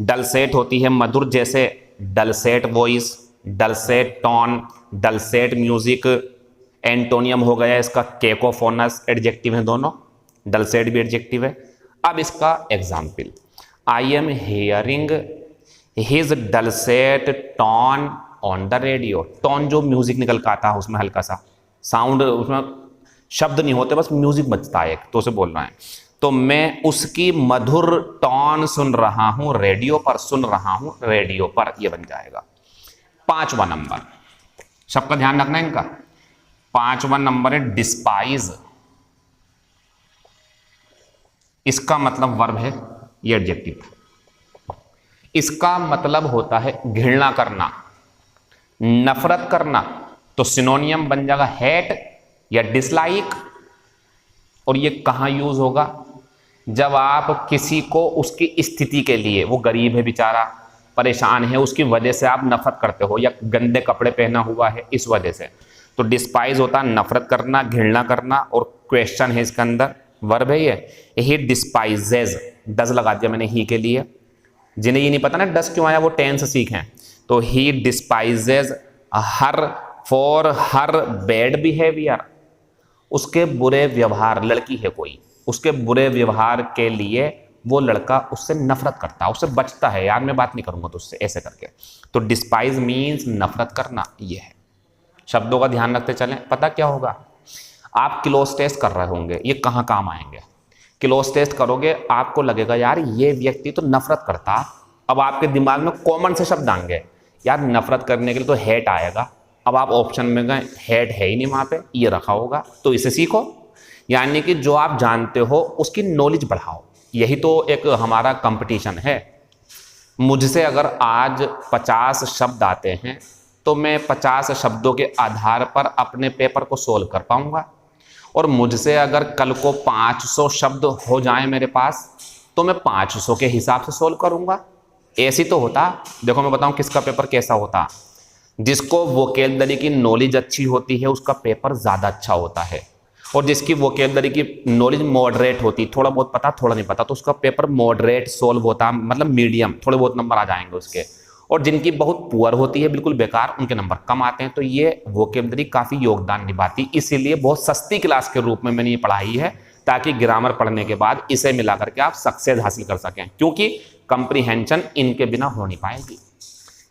डलसेट होती है मधुर। जैसे डलसेट वॉइस, डलसेट टोन, डलसेट म्यूजिक। एंटोनियम हो गया इसका केकोफोनस, एडजेक्टिव है दोनों, डलसेट भी एडजेक्टिव है। अब इसका example, I am hearing his dulcet tone on the radio. Tone जो म्यूजिक निकल का आता है उसमें हल्का सा साउंड, उसमें शब्द नहीं होते, बस म्यूजिक बजता है, तो उसे बोल रहा है। तो मैं उसकी मधुर टोन सुन रहा हूं रेडियो पर, सुन रहा हूं रेडियो पर, यह बन जाएगा। 5वां नंबर, सबका ध्यान रखना है इनका। 5वां नंबर है डिस्पाइज। इसका मतलब वर्ब है, ये एडजेक्टिव। इसका मतलब होता है घृणा करना, नफरत करना। तो सिनोनियम बन जाएगा हेट या डिसलाइक। और ये कहां यूज होगा? जब आप किसी को उसकी स्थिति के लिए, वो गरीब है बेचारा, परेशान है, उसकी वजह से आप नफरत करते हो, या गंदे कपड़े पहना हुआ है इस वजह से, तो डिस्पाइज होता है नफरत करना, घृणा करना। और क्वेश्चन है इसके अंदर, वर्ब है ये, ही डिस्पाइजेज, डज लगा दिया मैंने ही के लिए। जिन्हें ये नहीं पता ना डस क्यों आया, वो टेंस सीखें। तो he despises her for her bad behaviour, उसके बुरे व्यवहार, लड़की है कोई, उसके बुरे व्यवहार के लिए वो लड़का उससे नफरत करता है, उससे बचता है, यार मैं बात नहीं करूंगा तुझसे, ऐसे करके। तो डिस्पाइज मीन्स नफरत करना, ये है। शब्दों का ध्यान रखते चलें। पता क्या होगा, आप क्लोज टेस्ट कर रहे होंगे, ये कहाँ काम आएंगे। क्लोज टेस्ट करोगे, आपको लगेगा यार ये व्यक्ति तो नफरत करता। अब आपके दिमाग में कॉमन से शब्द आएंगे, यार नफरत करने के लिए तो हेट आएगा। अब आप ऑप्शन में गए, हेट है ही नहीं वहाँ पे, ये रखा होगा, तो इसे सीखो। यानी कि जो आप जानते हो उसकी नॉलेज बढ़ाओ। यही तो एक हमारा कंपटीशन है। मुझसे अगर आज 50 शब्द आते हैं तो मैं 50 शब्दों के आधार पर अपने पेपर को सोल्व कर पाऊंगा। और मुझसे अगर कल को 500 शब्द हो जाएं मेरे पास, तो मैं 500 के हिसाब से सोल्व करूंगा। ऐसी तो होता। देखो मैं बताऊं किसका पेपर कैसा होता। जिसको वोकेबलरी की नॉलेज अच्छी होती है उसका पेपर ज़्यादा अच्छा होता है, और जिसकी वोकेबलरी की नॉलेज मॉडरेट होती, थोड़ा बहुत पता थोड़ा नहीं पता, तो उसका पेपर मॉडरेट सोल्व होता, मतलब मीडियम, थोड़े बहुत नंबर आ जाएंगे उसके। और जिनकी बहुत पुअर होती है, बिल्कुल बेकार, उनके नंबर कम आते हैं। तो ये वोकेबलरी काफ़ी योगदान निभाती, इसीलिए बहुत सस्ती क्लास के रूप में मैंने ये पढ़ाई है, ताकि ग्रामर पढ़ने के बाद इसे मिला करके आप सक्सेस हासिल कर सकें, क्योंकि कंप्रीहेंशन इनके बिना हो नहीं पाएगी।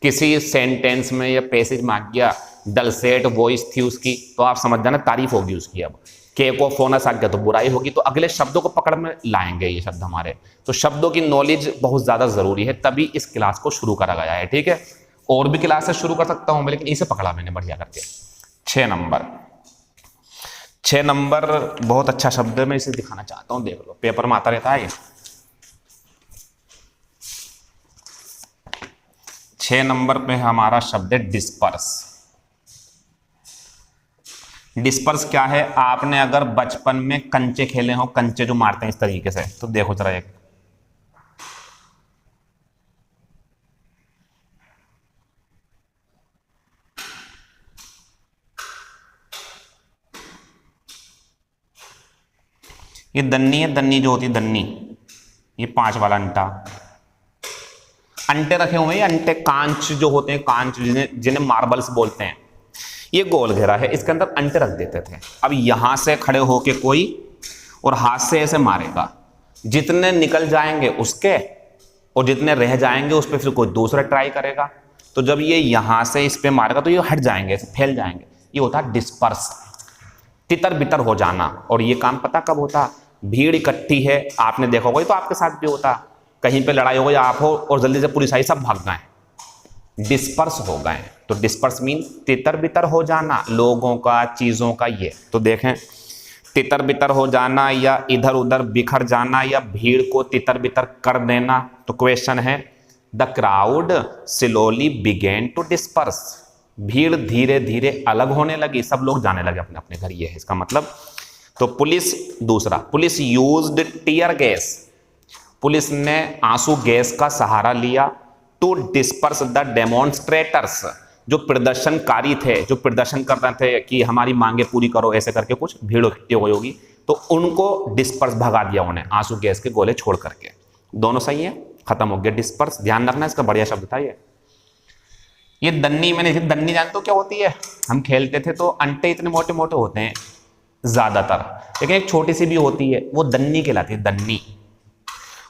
किसी सेंटेंस में या पैसेज में आ गया डलसेट वॉइस थी उसकी, तो आप समझ जाना तारीफ होगी उसकी। अब केकोफोनस आ गया तो बुराई होगी। तो अगले शब्दों को पकड़ में लाएंगे ये शब्द हमारे। तो शब्दों की नॉलेज बहुत ज़्यादा ज़रूरी है, तभी इस क्लास को शुरू करा गया है, ठीक है। और भी क्लासेस शुरू कर सकता हूँ मैं, लेकिन इसे पकड़ा मैंने बढ़िया करके। 6 नंबर, 6 नंबर बहुत अच्छा शब्द है, मैं इसे दिखाना चाहता हूँ, देख लो, पेपर में आता रहता है ये। 6 नंबर पे हमारा शब्द है डिस्पर्स। डिस्पर्स क्या है? आपने अगर बचपन में कंचे खेले हो, कंचे जो मारते हैं इस तरीके से, तो देखो जरा एक, ये दन्नी है, दन्नी जो होती है दन्नी, ये 5 वाला अंटा, अंटे रखे हुए हैं, अंटे कांच जो होते हैं, कांच जिन्हें मार्बल्स बोलते हैं, ये गोल घेरा है, इसके अंदर अंटे रख देते थे। अब यहां से खड़े होके कोई और हाथ से ऐसे मारेगा, जितने निकल जाएंगे उसके, और जितने रह जाएंगे उस पर फिर कोई दूसरा ट्राई करेगा। तो जब ये यहां से इस पे मारेगा तो ये हट जाएंगे, ऐसे फैल जाएंगे, ये होता है डिस्पर्स। तितर बितर हो जाना। और ये काम पता कब होता? भीड़ इकट्ठी है, आपने देखा होगा, तो आपके साथ भी होता, कहीं पे लड़ाई हो गई, आप हो और जल्दी से पुलिस आई, सब भाग गए, डिस्पर्स हो गए। तो डिस्पर्स मीन तितर बितर हो जाना लोगों का, चीजों का। ये तो देखें, तितर बितर हो जाना या इधर उधर बिखर जाना या भीड़ को तितर बितर कर देना। तो क्वेश्चन है the crowd slowly begin to disperse, भीड़ धीरे धीरे अलग होने लगी, सब लोग जाने लगे अपने अपने घर, ये है इसका मतलब। तो पुलिस, दूसरा, police used tear gas, police ने आंसू गैस का सहारा लिया टू डिस्पर्स द डेमोन्स्ट्रेटर्स, जो प्रदर्शनकारी थे, जो प्रदर्शन कर रहे थे कि हमारी मांगे पूरी करो, ऐसे करके कुछ भीड़ इकट्ठी हो गई होगी, तो उनको डिस्पर्स भगा दिया उन्हें आंसू गैस के गोले छोड़ करके। दोनों सही है, खत्म हो गया डिस्पर्स। ध्यान रखना, इसका बढ़िया शब्द था ये दन्नी। मैंने दन्नी जानते हो क्या होती है? हम खेलते थे तो अंटे इतने मोटे मोटे होते हैं ज्यादातर, लेकिन एक छोटी सी भी होती है, वो दन्नी कहलाती है, दन्नी।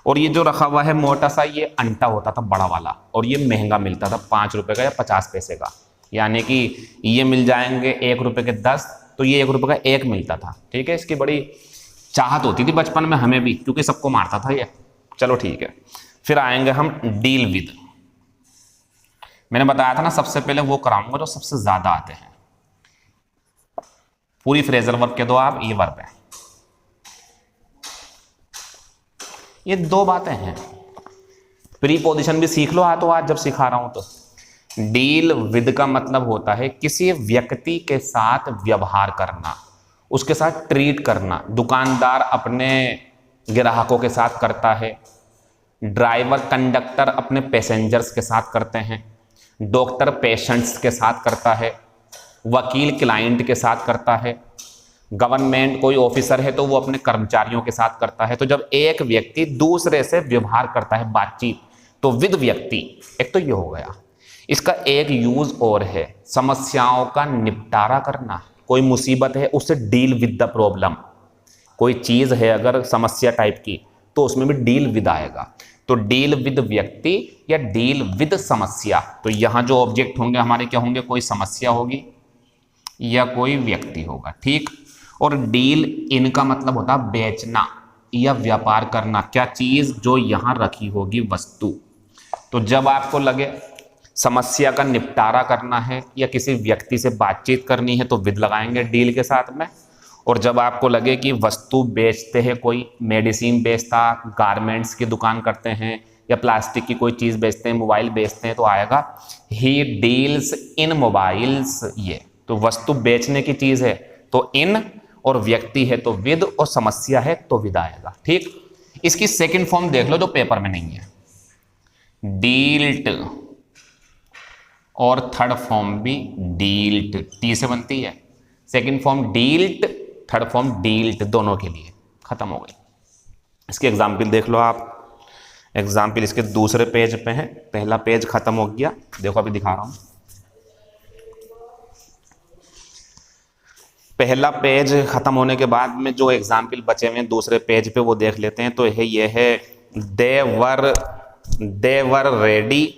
और ये जो रखा हुआ है मोटा सा, ये अंटा होता था बड़ा वाला, और ये महंगा मिलता था 5 रुपए का या 50 पैसे का, यानी कि ये मिल जाएंगे 1 रुपए के 10, तो ये 1 रुपए का 1 मिलता था। ठीक है, इसकी बड़ी चाहत होती थी बचपन में हमें भी, क्योंकि सबको मारता था ये। चलो ठीक है, फिर आएंगे हम डील विद। मैंने बताया था ना, सबसे पहले वो कराऊंगा जो सबसे ज्यादा आते हैं। पूरी फ्रेजल वर्ब के दो आप, ये वर्ब है। ये 2 बातें हैं, प्रीपोजिशन भी सीख लो तो आज जब सिखा रहा हूं तो। डील विद का मतलब होता है किसी व्यक्ति के साथ व्यवहार करना, उसके साथ ट्रीट करना। दुकानदार अपने ग्राहकों के साथ करता है, ड्राइवर कंडक्टर अपने पैसेंजर्स के साथ करते हैं, डॉक्टर पेशेंट्स के साथ करता है, वकील क्लाइंट के साथ करता है, गवर्नमेंट कोई ऑफिसर है तो वो अपने कर्मचारियों के साथ करता है। तो जब एक व्यक्ति दूसरे से व्यवहार करता है, बातचीत, तो विद व्यक्ति, एक तो ये हो गया। इसका एक यूज और है, समस्याओं का निपटारा करना। कोई मुसीबत है, उससे डील विद द प्रॉब्लम। कोई चीज है अगर समस्या टाइप की, तो उसमें भी डील विद आएगा। तो डील विद व्यक्ति या डील विद समस्या। तो यहां जो ऑब्जेक्ट होंगे हमारे क्या होंगे? कोई समस्या होगी या कोई व्यक्ति होगा। ठीक। और डील इन का मतलब होता है बेचना या व्यापार करना। क्या चीज? जो यहां रखी होगी वस्तु। तो जब आपको लगे समस्या का निपटारा करना है या किसी व्यक्ति से बातचीत करनी है, तो विद लगाएंगे डील के साथ में। और जब आपको लगे कि वस्तु बेचते हैं, कोई मेडिसिन बेचता, गारमेंट्स की दुकान करते हैं, या प्लास्टिक की कोई चीज़ बेचते हैं, मोबाइल बेचते हैं, तो आएगा ही डील्स इन मोबाइल्स। ये तो वस्तु बेचने की चीज़ है तो इन, और व्यक्ति है तो विद, और समस्या है तो विद आएगा। ठीक। इसकी सेकंड फॉर्म देख लो जो पेपर में नहीं है, डील्ट, और थर्ड फॉर्म भी डील्ट, टी से बनती है। सेकंड फॉर्म डील्ट, थर्ड फॉर्म डील्ट, दोनों के लिए खत्म हो गई। इसके एग्जाम्पल देख लो आप। एग्जाम्पल इसके दूसरे पेज पे है, पहला पेज खत्म हो गया। देखो अभी दिखा रहा हूं। पहला पेज खत्म होने के बाद में जो एग्जाम्पल बचे हुए हैं दूसरे पेज पे, वो देख लेते हैं। तो ये है दे वर रेडी,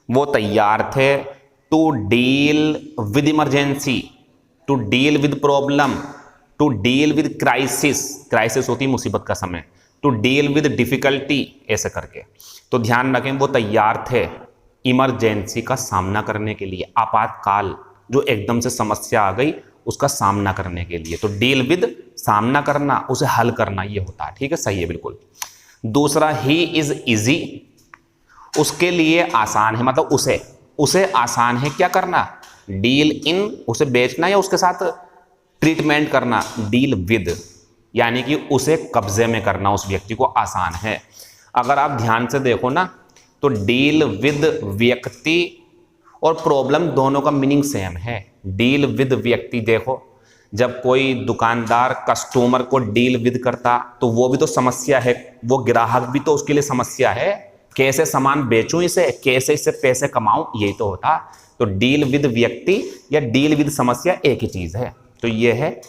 वो तैयार थे, to deal with emergency, to deal with problem, to deal with crisis, crisis होती है मुसीबत का समय, टू डील विद डिफिकल्टी, ऐसे करके। तो ध्यान रखें, वो तैयार थे इमरजेंसी का सामना करने के लिए, आपातकाल, जो एकदम से समस्या आ गई उसका सामना करने के लिए। तो डील विद सामना करना, उसे हल करना, ये होता है। ठीक है, सही है बिल्कुल। दूसरा ही इज इजी, उसके लिए आसान है, मतलब उसे आसान है क्या करना? डील इन, उसे बेचना या उसके साथ ट्रीटमेंट करना। डील विद यानी कि उसे कब्जे में करना, उस व्यक्ति को आसान है। अगर आप ध्यान से देखो ना, तो डील विद व्यक्ति और प्रॉब्लम दोनों का मीनिंग सेम है। डील विद व्यक्ति, देखो जब कोई दुकानदार कस्टमर को डील विद करता तो वो भी तो समस्या है, वो ग्राहक भी तो उसके लिए समस्या है। कैसे सामान बेचूं इसे, कैसे इससे पैसे कमाऊं, यही तो होता। तो डील विद व्यक्ति या डील विद समस्या एक ही चीज है। तो ये है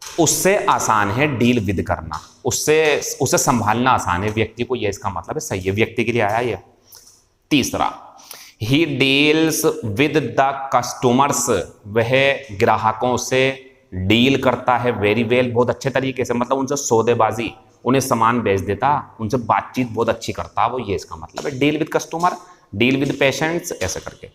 उससे आसान है डील विद करना, उसे संभालना आसान है व्यक्ति को, ये इसका मतलब है। सही है, व्यक्ति के लिए आया ये। तीसरा, he deals with the customers, वह ग्राहकों से डील करता है वेरी वेल, बहुत अच्छे तरीके से, मतलब उनसे सौदेबाजी, उन्हें सामान बेच देता, उनसे बातचीत बहुत अच्छी करता, वो ये इसका मतलब है। Deal with customer, deal with patients, ऐसे करके।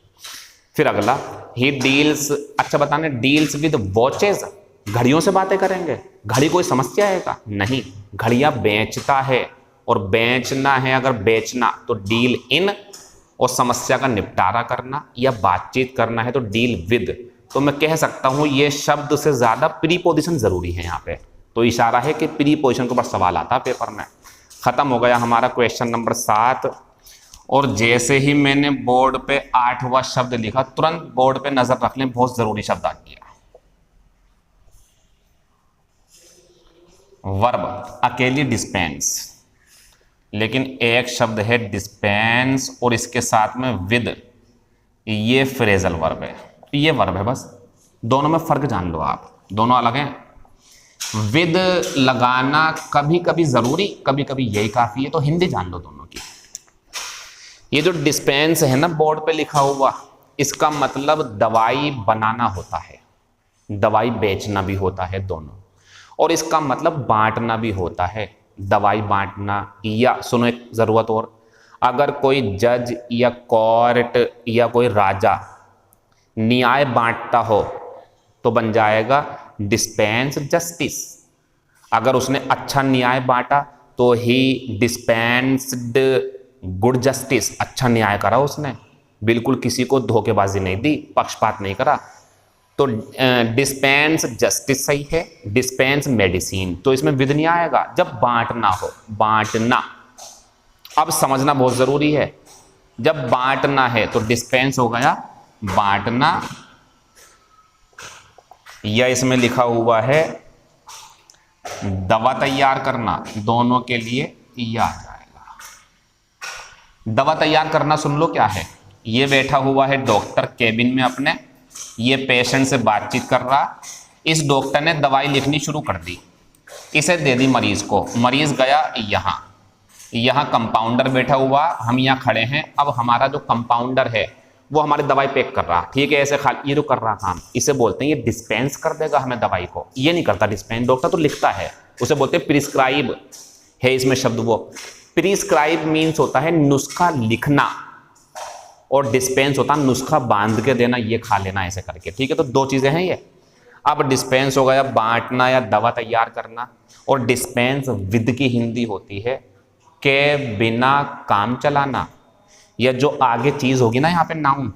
फिर अगला, ही डील्स, अच्छा बताने, डील्स विद वॉचेज, घड़ियों से बातें करेंगे, घड़ी कोई समस्या है का? नहीं, घड़ियां बेचता है, और बेचना है अगर बेचना तो डील इन, और समस्या का निपटारा करना या बातचीत करना है तो डील विद। तो मैं कह सकता हूं ये शब्द से ज्यादा प्रीपोजिशन जरूरी है यहाँ पे, तो इशारा है कि प्रीपोजिशन के ऊपर सवाल आता है पेपर में। खत्म हो गया हमारा क्वेश्चन नंबर 7। और जैसे ही मैंने बोर्ड पे 8वां शब्द लिखा, तुरंत बोर्ड पे नजर रख लें, बहुत जरूरी शब्द आ गया। वर्ब, अकेली डिस्पेंस, लेकिन एक शब्द है डिस्पेंस और इसके साथ में विद, ये फ्रेजल वर्ब है, ये वर्ब है बस। दोनों में फर्क जान लो आप, दोनों अलग हैं। विद लगाना कभी कभी जरूरी, कभी कभी यही काफी है, तो हिंदी जान लो दोनों की। ये जो डिस्पेंस है ना बोर्ड पे लिखा हुआ, इसका मतलब दवाई बनाना होता है, दवाई बेचना भी होता है दोनों, और इसका मतलब बांटना भी होता है, दवाई बांटना। या सुनो एक जरूरत और, अगर कोई जज या कोर्ट या कोई राजा न्याय बांटता हो तो बन जाएगा डिस्पेंस जस्टिस। अगर उसने अच्छा न्याय बांटा तो ही डिस्पेंस्ड गुड जस्टिस, अच्छा न्याय करा उसने, बिल्कुल किसी को धोखेबाजी नहीं दी, पक्षपात नहीं करा, तो डिस्पेंस जस्टिस सही है। डिस्पेंस मेडिसिन, तो इसमें विद नहीं आएगा जब बांटना हो, बांटना। अब समझना बहुत जरूरी है, जब बांटना है तो डिस्पेंस हो गया बांटना, या इसमें लिखा हुआ है दवा तैयार करना, दोनों के लिए या आ जाएगा। दवा तैयार करना सुन लो क्या है। ये बैठा हुआ है डॉक्टर केबिन में अपने, ये पेशेंट से बातचीत कर रहा, इस डॉक्टर ने दवाई लिखनी शुरू कर दी, इसे दे दी मरीज को, मरीज गया यहाँ कंपाउंडर बैठा हुआ, हम यहाँ खड़े हैं। अब हमारा जो कंपाउंडर है वो हमारी दवाई पैक कर रहा, ठीक है, ऐसे खाली ये जो कर रहा काम, इसे बोलते हैं ये डिस्पेंस कर देगा हमें दवाई को। ये नहीं करता डिस्पेंस, डॉक्टर तो लिखता है, उसे बोलते हैं प्रिस्क्राइब है इसमें शब्द। वो प्रिस्क्राइब मीन्स होता है नुस्खा लिखना, और डिस्पेंस होता है नुस्खा बांध के देना, ये खा लेना ऐसे करके, ठीक है। तो दो चीजें हैं ये। अब डिस्पेंस हो गया बांटना या दवा तैयार करना, और डिस्पेंस विद की हिंदी होती है के बिना काम चलाना, या जो आगे चीज होगी ना यहाँ पे नाउन,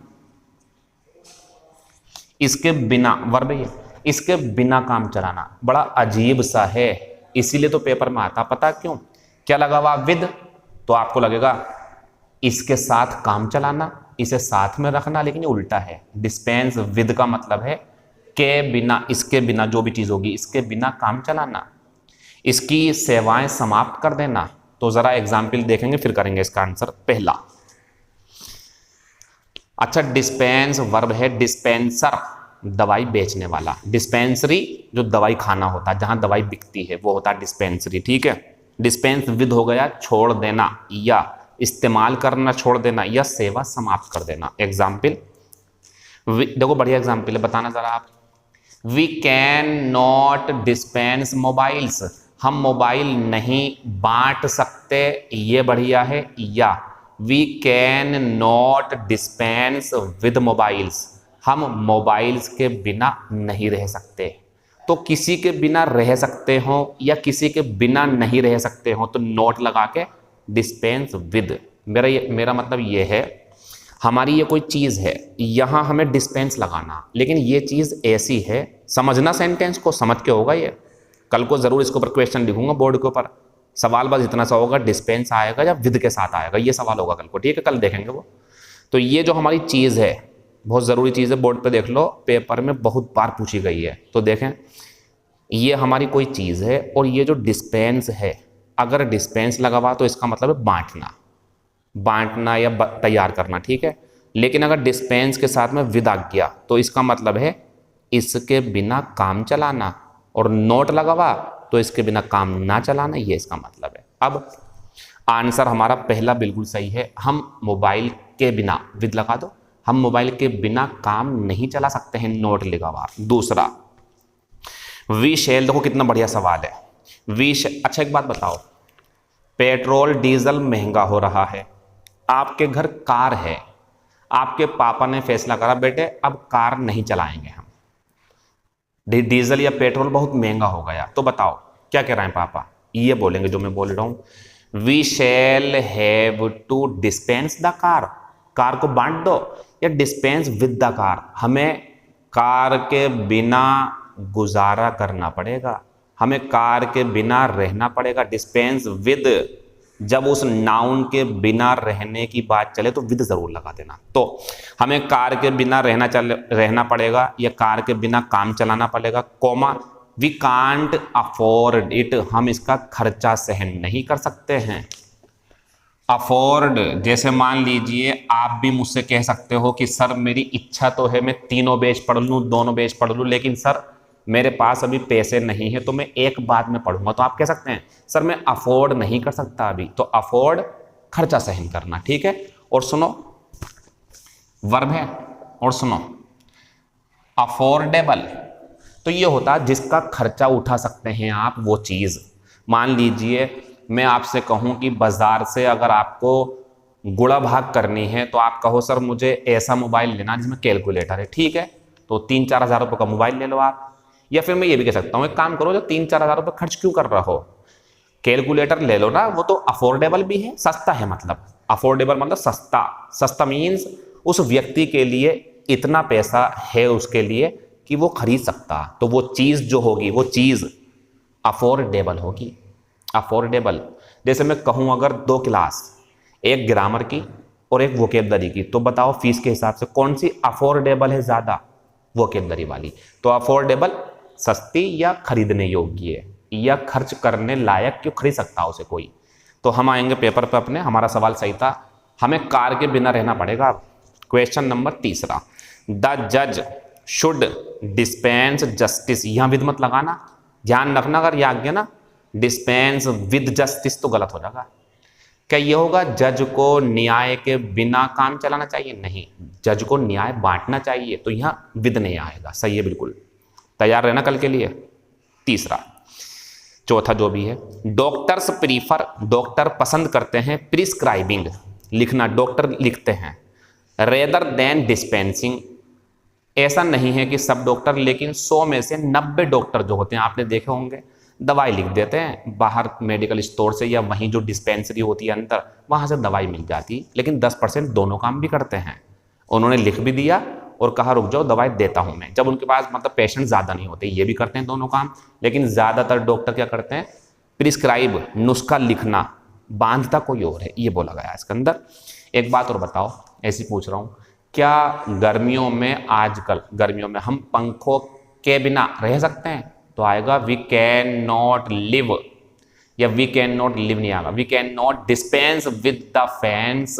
इसके बिना, वर्ब ये, इसके बिना काम चलाना, बड़ा अजीब सा है, इसीलिए तो पेपर में आता। पता क्यों? क्या लगा हुआ विद, तो आपको लगेगा इसके साथ काम चलाना, इसे साथ में रखना, लेकिन ये उल्टा है। डिस्पेंस विद का मतलब है के बिना, इसके बिना जो भी चीज होगी इसके बिना काम चलाना, इसकी सेवाएं समाप्त कर देना। तो जरा एग्जाम्पल देखेंगे फिर करेंगे इसका आंसर। पहला, अच्छा डिस्पेंस वर्ब है डिस्पेंसर, दवाई बेचने वाला, डिस्पेंसरी जो दवाई खाना होता है, जहां दवाई बिकती है वो होता है डिस्पेंसरी, ठीक है। डिस्पेंस विद हो गया छोड़ देना, या इस्तेमाल करना छोड़ देना, या सेवा समाप्त कर देना। एग्जाम्पल देखो, बढ़िया एग्जाम्पल है, बताना जरा आप। We can not dispense mobiles, हम मोबाइल नहीं बांट सकते, ये बढ़िया है। या we can not dispense with mobiles, हम मोबाइल्स के बिना नहीं रह सकते। तो किसी के बिना रह सकते हो या किसी के बिना नहीं रह सकते हो, तो नॉट लगा के डिस्पेंस विद। मेरा मतलब ये है, हमारी ये कोई चीज़ है, यहाँ हमें डिस्पेंस लगाना, लेकिन ये चीज़ ऐसी है, समझना, सेंटेंस को समझ के होगा ये। कल को जरूर इसके ऊपर क्वेश्चन लिखूंगा बोर्ड के ऊपर, सवाल बस इतना सा होगा डिस्पेंस आएगा या विद के साथ आएगा, ये सवाल होगा कल को, ठीक है, कल देखेंगे वो। तो ये जो हमारी चीज़ है बहुत ज़रूरी चीज़ है, बोर्ड पे देख लो, पेपर में बहुत बार पूछी गई है। तो देखें, ये हमारी कोई चीज़ है, और ये जो डिस्पेंस है, अगर डिस्पेंस लगा हुआ तो इसका मतलब है बांटना, बांटना या तैयार करना, ठीक है। लेकिन अगर डिस्पेंस के साथ में विद आ गया तो इसका मतलब है इसके बिना काम चलाना, और नोट लगा हुआ तो इसके बिना काम ना चलाना, ये इसका मतलब है। अब आंसर हमारा पहला बिल्कुल सही है, हम मोबाइल के बिना, विद लगा दो, हम मोबाइल के बिना काम नहीं चला सकते हैं, नोट लगा हुआ। दूसरा, वी शेल, देखो कितना बढ़िया सवाल है। अच्छा एक बात बताओ, पेट्रोल डीजल महंगा हो रहा है, आपके घर कार है, आपके पापा ने फैसला करा बेटे अब कार नहीं चलाएंगे हम, डीजल या पेट्रोल बहुत महंगा हो गया, तो बताओ क्या कह रहे हैं पापा? ये बोलेंगे जो मैं बोल रहा हूं, we shall have to dispense the car, car को बांट दो, या डिस्पेंस विद द कार, हमें कार के बिना गुजारा करना पड़ेगा, हमें कार के बिना रहना पड़ेगा। डिस्पेंस विद, जब उस नाउन के बिना रहने की बात चले तो विद जरूर लगा देना। तो हमें कार के बिना रहना पड़ेगा, या कार के बिना काम चलाना पड़ेगा, comma we can't afford it, हम इसका खर्चा सहन नहीं कर सकते हैं। अफोर्ड, जैसे मान लीजिए आप भी मुझसे कह सकते हो कि सर मेरी इच्छा तो है मैं तीनों बैच पढ़ लूँ, दोनों बैच पढ़ लूँ, लेकिन सर मेरे पास अभी पैसे नहीं है तो मैं एक बाद में पढ़ूंगा, तो आप कह सकते हैं सर मैं अफोर्ड नहीं कर सकता अभी, तो अफोर्ड खर्चा सहन करना, ठीक है। और सुनो, वर्ब है, और सुनो अफोर्डेबल, तो ये होता है जिसका खर्चा उठा सकते हैं आप वो चीज़। मान लीजिए मैं आपसे कहूं कि बाजार से अगर आपको गुणा भाग करनी है तो आप कहो सर मुझे ऐसा मोबाइल लेना जिसमें कैलकुलेटर है, ठीक है, तो 3-4 हज़ार रुपये का मोबाइल ले लो आप। या फिर मैं ये भी कह सकता हूँ एक काम करो, जो 3-4 हज़ार रुपये खर्च क्यों कर रहे हो, कैलकुलेटर ले लो ना, वो तो अफोर्डेबल भी है, सस्ता है, मतलब अफोर्डेबल मतलब सस्ता, सस्ता मीन्स उस व्यक्ति के लिए इतना पैसा है उसके लिए कि वो खरीद सकता, तो वो चीज़ जो होगी वो चीज़ अफोर्डेबल होगी। अफोर्डेबल, जैसे मैं कहूँ अगर 2 क्लास, एक ग्रामर की और एक वोकेबलरी की, तो बताओ फीस के हिसाब से कौन सी अफोर्डेबल है ज़्यादा? वोकेबलरी वाली। तो अफोर्डेबल सस्ती या खरीदने योग्य है, या खर्च करने लायक, क्यों खरीद सकता उसे कोई। तो हम आएंगे पेपर पे अपने, हमारा सवाल सही था, हमें कार के बिना रहना पड़ेगा। क्वेश्चन नंबर 3, द जज शुड डिस्पेंस जस्टिस, यहां विद मत लगाना, ध्यान रखना, अगर ये आ गया ना डिस्पेंस विद जस्टिस तो गलत हो जाएगा। क्या ये होगा जज को न्याय के बिना काम चलाना चाहिए? नहीं, जज को न्याय बांटना चाहिए, तो यहां विद नहीं आएगा, सही है बिल्कुल। तैयार रहना कल के लिए। चौथा जो भी है, डॉक्टर्स प्रीफर, डॉक्टर पसंद करते हैं, प्रिस्क्राइबिंग लिखना, डॉक्टर लिखते हैं, रेदर देन डिस्पेंसिंग, ऐसा नहीं है कि सब डॉक्टर, लेकिन 100 में से 90 डॉक्टर जो होते हैं आपने देखे होंगे दवाई लिख देते हैं बाहर मेडिकल स्टोर से, या वहीं जो डिस्पेंसरी होती है अंदर वहां से दवाई मिल जाती, लेकिन 10% दोनों काम भी करते हैं। उन्होंने लिख भी दिया और कहा रुक जाओ दवाई देता हूं मैं, जब उनके पास मतलब पेशेंट ज़्यादा नहीं होते, ये भी करते हैं दोनों काम, लेकिन ज़्यादातर डॉक्टर क्या करते हैं, प्रिस्क्राइब नुस्खा लिखना, बांधता कोई और है, ये बोला गया है इसके अंदर। एक बात और बताओ, ऐसी पूछ रहा हूँ, क्या गर्मियों में, आजकल गर्मियों में हम पंखों के बिना रह सकते हैं? तो आएगा वी कैन नॉट लिव, या वी कैन नॉट लिव नहीं आएगा, we can not dispense with the fans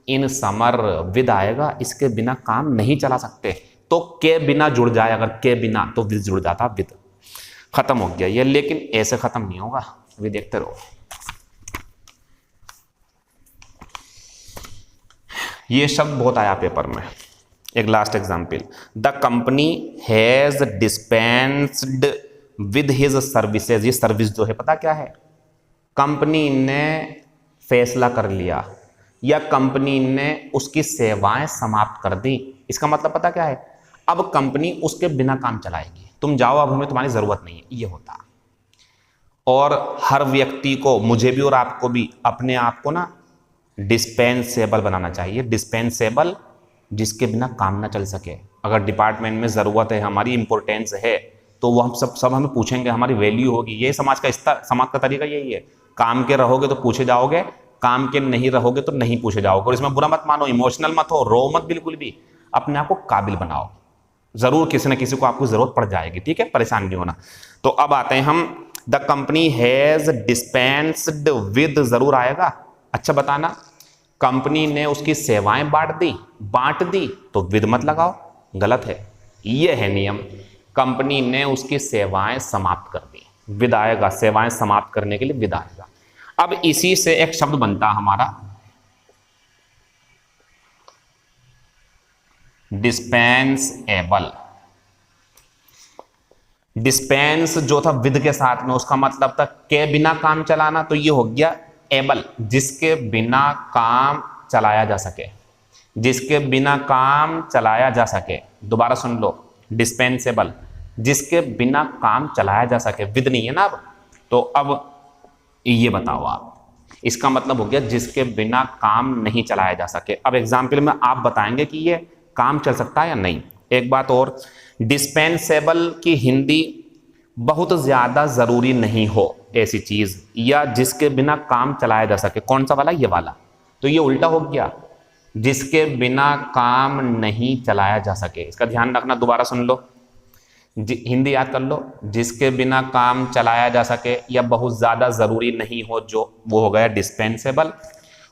in summer, with आएगा, इसके बिना काम नहीं चला सकते, तो के बिना जुड़ जाए, अगर के बिना तो विद जुड़ जाता, विद खत्म हो गया ये, लेकिन ऐसे खत्म नहीं होगा, वे देखते रहो। ये शब्द बहुत आया पेपर में। एक last example, the company has dispensed with his services, ये सर्विस जो है पता क्या है, कंपनी ने फैसला कर लिया या कंपनी ने उसकी सेवाएं समाप्त कर दी, इसका मतलब पता क्या है, अब कंपनी उसके बिना काम चलाएगी, तुम जाओ अब हमें तुम्हारी जरूरत नहीं है, ये होता। और हर व्यक्ति को, मुझे भी और आपको भी, अपने आप को ना डिस्पेंसेबल बनाना चाहिए, डिस्पेंसेबल जिसके बिना काम ना चल सके। अगर डिपार्टमेंट में ज़रूरत है, हमारी इंपॉर्टेंस है, तो वो हम सब हमें पूछेंगे, हमारी वैल्यू होगी, ये समाज का तरीका यही है, काम के रहोगे तो पूछे जाओगे, काम के नहीं रहोगे तो नहीं पूछे जाओगे। और इसमें बुरा मत मानो, इमोशनल मत हो, रो मत बिल्कुल भी, अपने आप को काबिल बनाओ, जरूर किसी न किसी को आपको जरूरत पड़ जाएगी, ठीक है, परेशान नहीं होना। तो अब आते हैं हम, the company has dispensed with जरूर आएगा। अच्छा बताना, कंपनी ने उसकी सेवाएं बांट दी तो विद मत लगाओ, गलत है, ये है नियम, कंपनी ने उसकी सेवाएं समाप्त कर दी, विद आएगा, सेवाएं समाप्त करने के लिए विद आएगा। अब इसी से एक शब्द बनता हमारा डिस्पेंसेबल। डिस्पेंस जो था विद के साथ में, उसका मतलब था के बिना काम चलाना, तो ये हो गया एबल, जिसके बिना काम चलाया जा सके, जिसके बिना काम चलाया जा सके। दोबारा सुन लो, डिस्पेंसेबल, जिसके बिना काम चलाया जा सके, विद नहीं है ना अब, तो अब ये बताओ आप, इसका मतलब हो गया जिसके बिना काम नहीं चलाया जा सके। अब एग्जाम्पल में आप बताएंगे कि ये काम चल सकता है या नहीं। एक बात और, डिस्पेंसेबल की हिंदी बहुत ज्यादा जरूरी नहीं हो ऐसी चीज, या जिसके बिना काम चलाया जा सके। कौन सा वाला? ये वाला। तो ये उल्टा हो गया, जिसके बिना काम नहीं चलाया जा सके। इसका ध्यान रखना, दोबारा सुन लो, हिंदी याद कर लो, जिसके बिना काम चलाया जा सके या बहुत ज़्यादा ज़रूरी नहीं हो, जो वो हो गया डिस्पेंसेबल,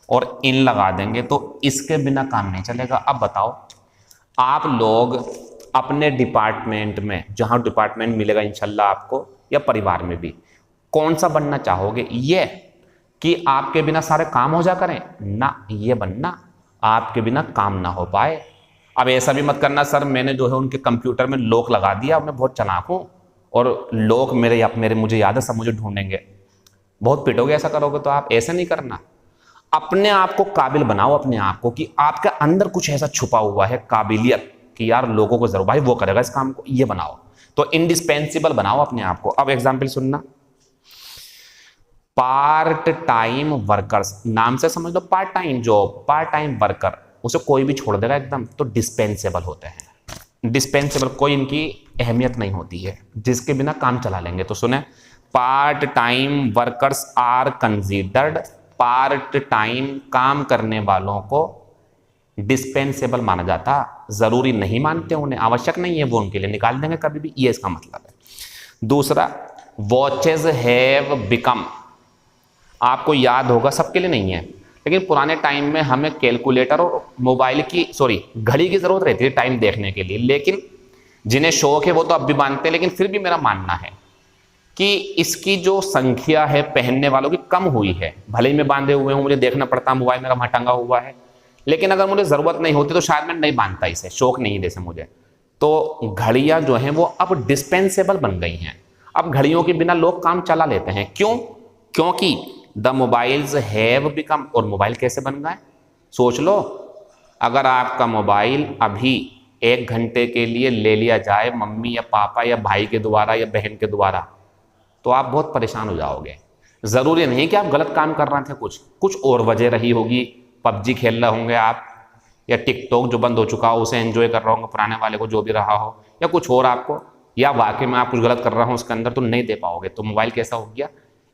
और इन लगा देंगे तो इसके बिना काम नहीं चलेगा। अब बताओ, आप लोग अपने डिपार्टमेंट में, जहाँ डिपार्टमेंट मिलेगा इंशाल्लाह आपको, या परिवार में भी, कौन सा बनना चाहोगे? ये कि आपके बिना सारे काम हो जा करें ना, ये बनना आपके बिना काम ना हो पाए। अब ऐसा भी मत करना सर मैंने जो है उनके कंप्यूटर में लॉक लगा दिया, मैं बहुत चालाक हूँ और लॉक मेरे मुझे याद है, सब मुझे ढूंढेंगे। बहुत पिटोगे ऐसा करोगे तो आप। ऐसा नहीं करना, अपने आप को काबिल बनाओ, अपने आप को, कि आपके अंदर कुछ ऐसा छुपा हुआ है काबिलियत कि यार लोगों को जरूर भाई वो करेगा इस काम को, ये बनाओ। तो इंडिस्पेंसिबल बनाओ अपने आप को। अब एग्जाम्पल सुनना, पार्ट टाइम वर्कर्स, नाम से समझ लो part time job, part time worker, उसे कोई भी छोड़ देगा एकदम, तो डिस्पेंसेबल होते हैं। डिस्पेंसेबल, कोई इनकी अहमियत नहीं होती है, जिसके बिना काम चला लेंगे। तो सुने, part time workers are considered, part time काम करने वालों को डिस्पेंसेबल माना जाता, जरूरी नहीं मानते उन्हें, आवश्यक नहीं है वो, उनके लिए निकाल देंगे कभी भी, ये इसका मतलब है। दूसरा, वॉचेज हैव बिकम, आपको याद होगा, सबके लिए नहीं है, लेकिन पुराने टाइम में हमें कैलकुलेटर और मोबाइल की घड़ी की जरूरत रहती है टाइम देखने के लिए, लेकिन जिन्हें शौक है वो तो अब भी बांधते हैं। लेकिन फिर भी मेरा मानना है कि इसकी जो संख्या है पहनने वालों की कम हुई है। भले ही मैं बांधे हुए हूँ, मुझे देखना पड़ता, मोबाइल मेरा वहाँ टंगा हुआ है, लेकिन अगर मुझे ज़रूरत नहीं होती तो शायद मैं नहीं बांधता इसे, शौक नहीं जैसे मुझे। तो घड़ियाँ जो हैं वो अब डिस्पेंसेबल बन गई हैं। अब घड़ियों के बिना लोग काम चला लेते हैं। क्यों? क्योंकि द मोबाइल्स हैव बिकम, और मोबाइल कैसे बन गए? सोच लो, अगर आपका मोबाइल अभी 1 घंटे के लिए ले लिया जाए मम्मी या पापा या भाई के द्वारा या बहन के द्वारा, तो आप बहुत परेशान हो जाओगे। ज़रूरी नहीं कि आप गलत काम कर रहे थे, कुछ और वजह रही होगी, पबजी खेल रहे होंगे आप, या टिकटॉक जो बंद हो चुका हो उसे एंजॉय कर रहे होंगे, पुराने वाले को जो भी रहा हो, या कुछ और आपको, या वाकई में आप कुछ गलत कर रहा हो उसके अंदर, तो नहीं दे पाओगे। तो मोबाइल कैसा हो गया?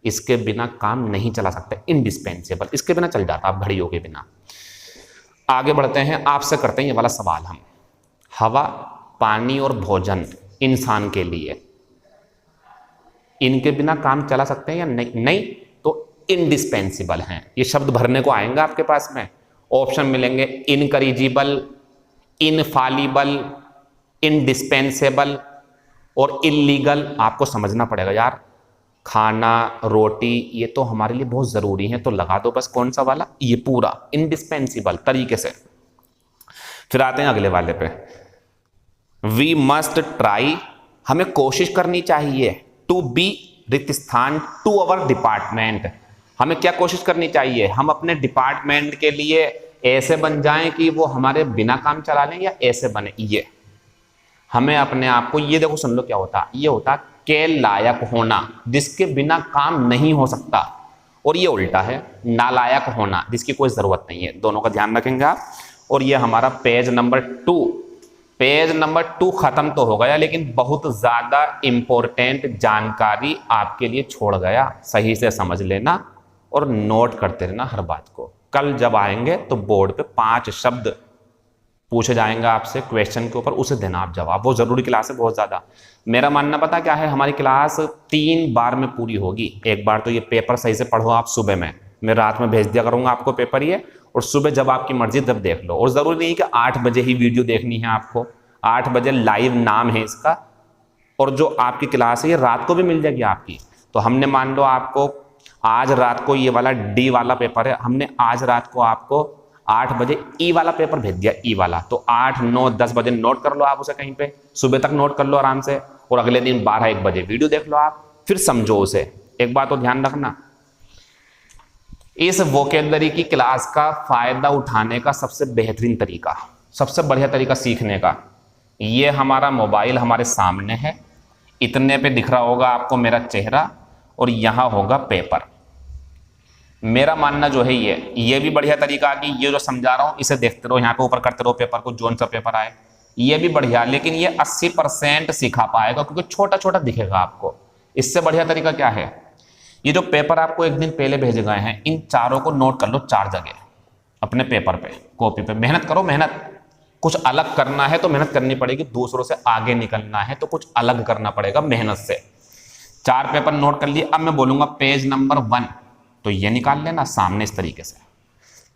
इसके बिना काम नहीं चला सकते, इंडिस्पेंसेबल, इसके बिना चल जाता, आप घड़ियों के बिना। आगे बढ़ते हैं, आपसे करते हैं ये वाला सवाल हम, हवा, पानी और भोजन इंसान के लिए, इनके बिना काम चला सकते हैं या नहीं? नहीं, तो इंडिस्पेंसिबल हैं। ये शब्द भरने को आएंगे आपके पास में, ऑप्शन मिलेंगे, इनकरिजिबल, इनफालिबल, इंडिस्पेंसेबल और इलीगल। आपको समझना पड़ेगा यार, खाना, रोटी, ये तो हमारे लिए बहुत ज़रूरी है, तो लगा दो बस कौन सा वाला, ये पूरा इंडिस्पेंसिबल तरीके से। फिर आते हैं अगले वाले पे, वी मस्ट ट्राई, हमें कोशिश करनी चाहिए, टू बी, रिक्त स्थान, टू अवर डिपार्टमेंट, हमें क्या कोशिश करनी चाहिए? हम अपने डिपार्टमेंट के लिए ऐसे बन जाएं कि वो हमारे बिना काम चला लें, या ऐसे बने, ये हमें अपने आप को, ये देखो सुन लो क्या होता, ये होता के लायक होना, जिसके बिना काम नहीं हो सकता, और ये उल्टा है, नालायक होना, जिसकी कोई ज़रूरत नहीं है। दोनों का ध्यान रखेंगे आप। और ये हमारा पेज नंबर 2, पेज नंबर 2 ख़त्म तो हो गया, लेकिन बहुत ज़्यादा इम्पोर्टेंट जानकारी आपके लिए छोड़ गया, सही से समझ लेना और नोट करते रहना हर बात को। कल जब आएंगे तो बोर्ड पे 5 शब्द पूछे जाएंगे आपसे क्वेश्चन के ऊपर, उसे देना आप जवाब, वो ज़रूरी क्लास है बहुत ज़्यादा। मेरा मानना पता क्या है, हमारी क्लास 3 बार में पूरी होगी। एक बार तो ये पेपर सही से पढ़ो आप सुबह में, मैं रात में भेज दिया करूँगा आपको पेपर ये, और सुबह जब आपकी मर्जी तब देख लो। और ज़रूरी नहीं कि 8 बजे ही वीडियो देखनी है आपको, 8 बजे लाइव नाम है इसका, और जो आपकी क्लास है ये रात को भी मिल जाएगी आपकी। तो हमने मान लो आपको आज रात को ये वाला डी वाला पेपर है, हमने आज रात को आपको 8 बजे ई वाला पेपर भेज दिया, ई वाला, तो 8, 9, 10 बजे नोट कर लो आप उसे कहीं पे, सुबह तक नोट कर लो आराम से, और अगले दिन 12-1 बजे वीडियो देख लो आप, फिर समझो उसे। एक बात तो ध्यान रखना, इस वोकेबलरी की क्लास का फायदा उठाने का सबसे बेहतरीन तरीका, सबसे बढ़िया तरीका सीखने का, ये हमारा मोबाइल हमारे सामने है, इतने पे दिख रहा होगा आपको मेरा चेहरा और यहाँ होगा पेपर। मेरा मानना जो है ये भी बढ़िया तरीका कि ये जो समझा रहा हूँ इसे देखते रहो, यहाँ पे ऊपर करते रहो पेपर को, जोन सा पेपर आए, ये भी बढ़िया। लेकिन ये 80% सिखा पाएगा क्योंकि छोटा छोटा दिखेगा आपको। इससे बढ़िया तरीका क्या है, ये जो पेपर आपको एक दिन पहले भेजे गए हैं, इन चारों को नोट कर लो 4 जगह अपने पेपर पे, कॉपी पे। मेहनत करो, मेहनत। कुछ अलग करना है तो मेहनत करनी पड़ेगी, दूसरों से आगे निकलना है तो कुछ अलग करना पड़ेगा मेहनत से। 4 पेपर नोट कर लिए। अब मैं बोलूंगा पेज नंबर 1, तो ये निकाल लेना सामने इस तरीके से।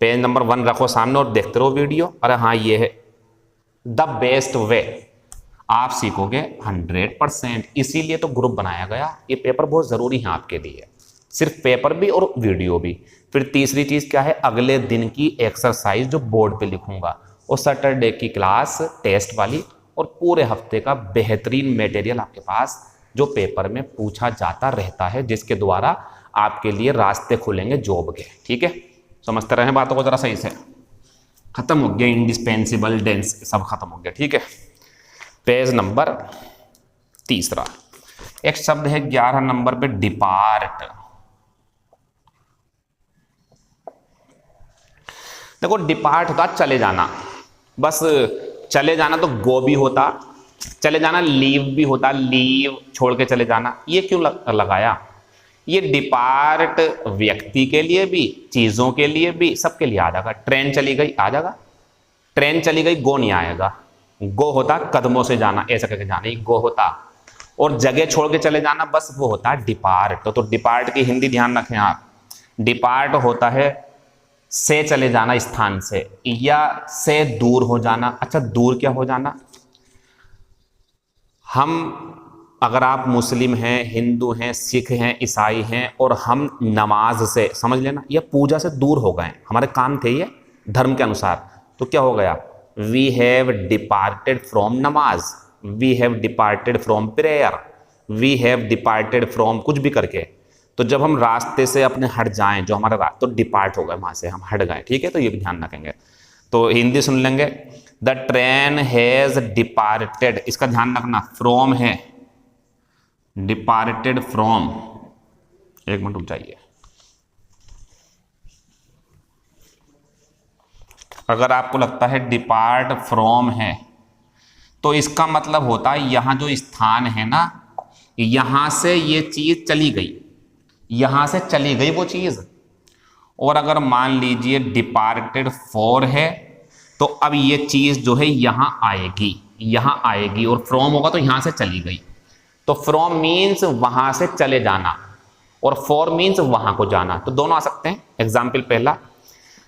पेज नंबर 1 रखो सामने और देखते रहो वीडियो। अरे हाँ, ये है द बेस्ट वे, आप सीखोगे 100%। इसीलिए तो ग्रुप बनाया गया। ये पेपर बहुत जरूरी है आपके लिए, सिर्फ पेपर भी और वीडियो भी। फिर तीसरी चीज क्या है, अगले दिन की एक्सरसाइज जो बोर्ड पे लिखूंगा, और सैटरडे की क्लास टेस्ट वाली, और पूरे हफ्ते का बेहतरीन मटेरियल आपके पास जो पेपर में पूछा जाता रहता है, जिसके द्वारा आपके लिए रास्ते खुलेंगे जॉब के। ठीक है, समझते रहे बातों को जरा सही से। खत्म हो गया इंडिस्पेंसिबल, डेंस, सब खत्म हो गया। ठीक है, पेज नंबर 3 एक शब्द है 11 नंबर पे, डिपार्ट। देखो डिपार्ट होता चले जाना, बस चले जाना तो गो भी होता, चले जाना लीव भी होता, लीव छोड़ के चले जाना। ये क्यों लगाया, ये डिपार्ट व्यक्ति के लिए भी, चीजों के लिए भी, सबके लिए आ जाएगा। ट्रेन चली गई आ जाएगा, ट्रेन चली गई गो नहीं आएगा। गो होता कदमों से जाना, ऐसा करके जाना, ये गो होता। और जगह छोड़ के चले जाना, बस वो होता डिपार्ट। तो डिपार्ट की हिंदी ध्यान रखें आप। डिपार्ट होता है से चले जाना स्थान से, या से दूर हो जाना। अच्छा, दूर क्या हो जाना, हम अगर आप मुस्लिम हैं, हिंदू हैं, सिख हैं, ईसाई हैं, और हम नमाज से, समझ लेना, या पूजा से दूर हो गए, हमारे काम थे ये धर्म के अनुसार, तो क्या हो गया, वी हैव डिपार्टेड फ्रॉम नमाज, we have departed from prayer, we have departed from कुछ भी करके। तो जब हम रास्ते से अपने हट जाएं, जो हमारा रास्ता, तो डिपार्ट हो गए, वहां से हम हट गए। ठीक है, तो ये भी ध्यान रखेंगे। तो हिंदी सुन लेंगे, द ट्रेन हैज डिपार्टेड, इसका ध्यान रखना, फ्रॉम है, डिपार्टेड फ्रॉम, एक मिनट रुक जाइए। अगर आपको लगता है डिपार्ट फ्रॉम है, तो इसका मतलब होता है यहां जो स्थान है ना, यहां से ये चीज चली गई, यहां से चली गई वो चीज। और अगर मान लीजिए डिपार्टेड फॉर है, तो अब ये चीज जो है यहां आएगी, यहां आएगी, और फ्रॉम होगा तो यहां से चली गई। तो फ्रॉम मीन्स वहां से चले जाना, और फॉर मीन्स वहां को जाना, तो दोनों आ सकते हैं। एग्जाम्पल पहला,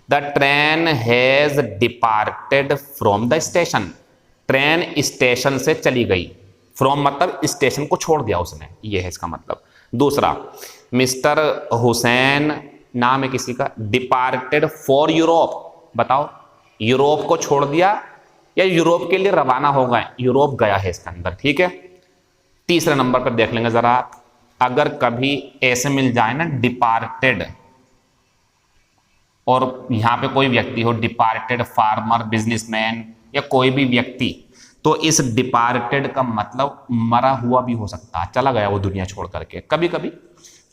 the train has departed from the station, train station से चली गई, फ्रॉम मतलब स्टेशन को छोड़ दिया उसने, ये है इसका मतलब। दूसरा, मिस्टर हुसैन नाम है किसी का, डिपार्टेड फॉर यूरोप, बताओ यूरोप को छोड़ दिया या यूरोप के लिए रवाना हो गए, यूरोप गया है इसके अंदर। ठीक है, तीसरे नंबर पर देख लेंगे जरा, अगर कभी ऐसे मिल जाए ना डिपार्टेड, और यहां पे कोई व्यक्ति हो, डिपार्टेड फार्मर, बिजनेसमैन, या कोई भी व्यक्ति, तो इस डिपार्टेड का मतलब मरा हुआ भी हो सकता है, चला गया वो दुनिया छोड़ करके कभी कभी।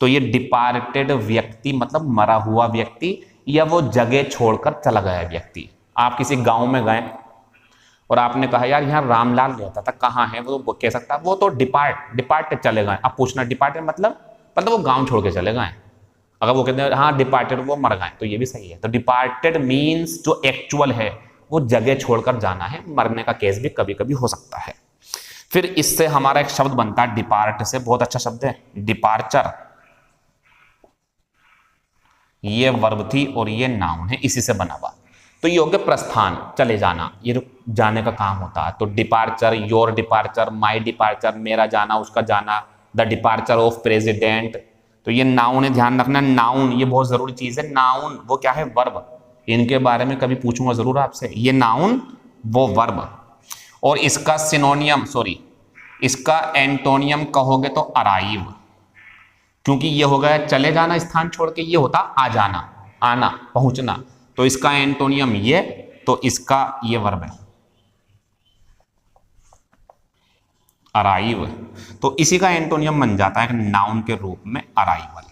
तो ये डिपार्टेड व्यक्ति मतलब मरा हुआ व्यक्ति, या वो जगह छोड़कर चला गया व्यक्ति। आप किसी गांव में गए और आपने कहा यार यहाँ रामलाल रहता था, कहाँ है वो कह सकता, वो तो डिपार्टेड चले गए। आप पूछना डिपार्टेड मतलब वो गांव छोड़ के चले गए। अगर वो कहते हैं हाँ डिपार्टेड वो मर गए, तो ये भी सही है। तो डिपार्टेड मीन्स जो एक्चुअल है वो जगह छोड़कर जाना है, मरने का केस भी कभी कभी हो सकता है। फिर इससे हमारा एक शब्द बनता है डिपार्ट से, बहुत अच्छा शब्द है डिपार्चर। ये वर्ब थी और ये नाउन है, इसी से बना हुआ। तो ये हो गया प्रस्थान, चले जाना, ये जो जाने का काम होता है। तो departure, your departure, my departure, मेरा जाना, उसका जाना, द डिपार्चर ऑफ प्रेसिडेंट। तो ये नाउन है, ध्यान रखना नाउन, ये बहुत जरूरी चीज है। नाउन वो क्या है, वर्ब, इनके बारे में कभी पूछूंगा जरूर आपसे। ये नाउन वो वर्ब, और इसका सिनोनियम, सॉरी इसका एंटोनियम कहोगे तो अराइव, क्योंकि ये हो गया चले जाना स्थान छोड़ के, ये होता आ जाना, आना, पहुंचना, तो इसका एंटोनियम ये, तो इसका ये वर्ब है अराइव, तो इसी का एंटोनियम बन जाता है नाउन के रूप में अराइवल।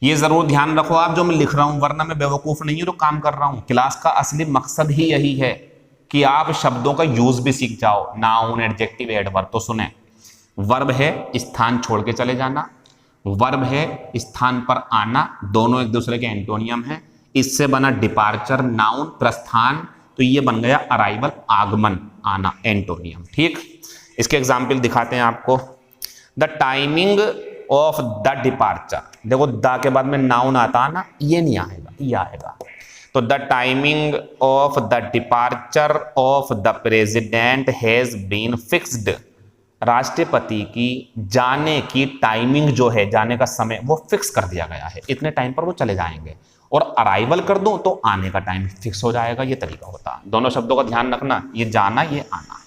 ये जरूर ध्यान रखो आप जो मैं लिख रहा हूं, वरना मैं बेवकूफ नहीं हूं तो काम कर रहा हूं। क्लास का असली मकसद ही यही है कि आप शब्दों का यूज भी सीख जाओ, नाउन, एडजेक्टिव, एडवर्ब। तो सुने, वर्ब है स्थान छोड़ के चले जाना, वर्ब है स्थान पर आना, दोनों एक दूसरे के एंटोनियम है। इससे बना डिपार्चर नाउन प्रस्थान, तो ये बन गया अराइवल आगमन, आना, एंटोनियम। ठीक, इसके एग्जाम्पल दिखाते हैं आपको। The timing of the departure, देखो द के बाद में नाउन आता ना, ये नहीं आएगा, ये आएगा। तो the timing of the departure of the president has been fixed, राष्ट्रपति की जाने की टाइमिंग जो है, जाने का समय वो फिक्स कर दिया गया है, इतने टाइम पर वो चले जाएंगे। और अराइवल कर दूं तो आने का टाइम फिक्स हो जाएगा, ये तरीका होता है। दोनों शब्दों का ध्यान रखना, ये जाना, ये आना।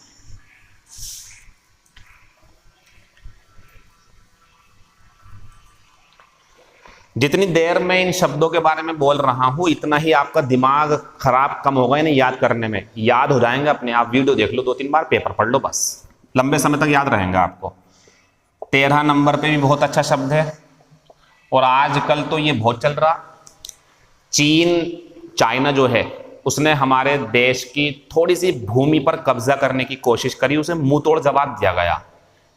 जितनी देर में इन शब्दों के बारे में बोल रहा हूं, इतना ही आपका दिमाग खराब कम होगा इन्हें याद करने में, याद हो जाएंगे अपने आप। वीडियो देख लो 2-3 बार, पेपर पढ़ लो, बस लंबे समय तक याद रहेंगे आपको। 13 नंबर पे भी बहुत अच्छा शब्द है, और आजकल तो ये बहुत चल रहा। चाइना जो है, उसने हमारे देश की थोड़ी सी भूमि पर कब्जा करने की कोशिश करी, उसे मुंह तोड़ जवाब दिया गया।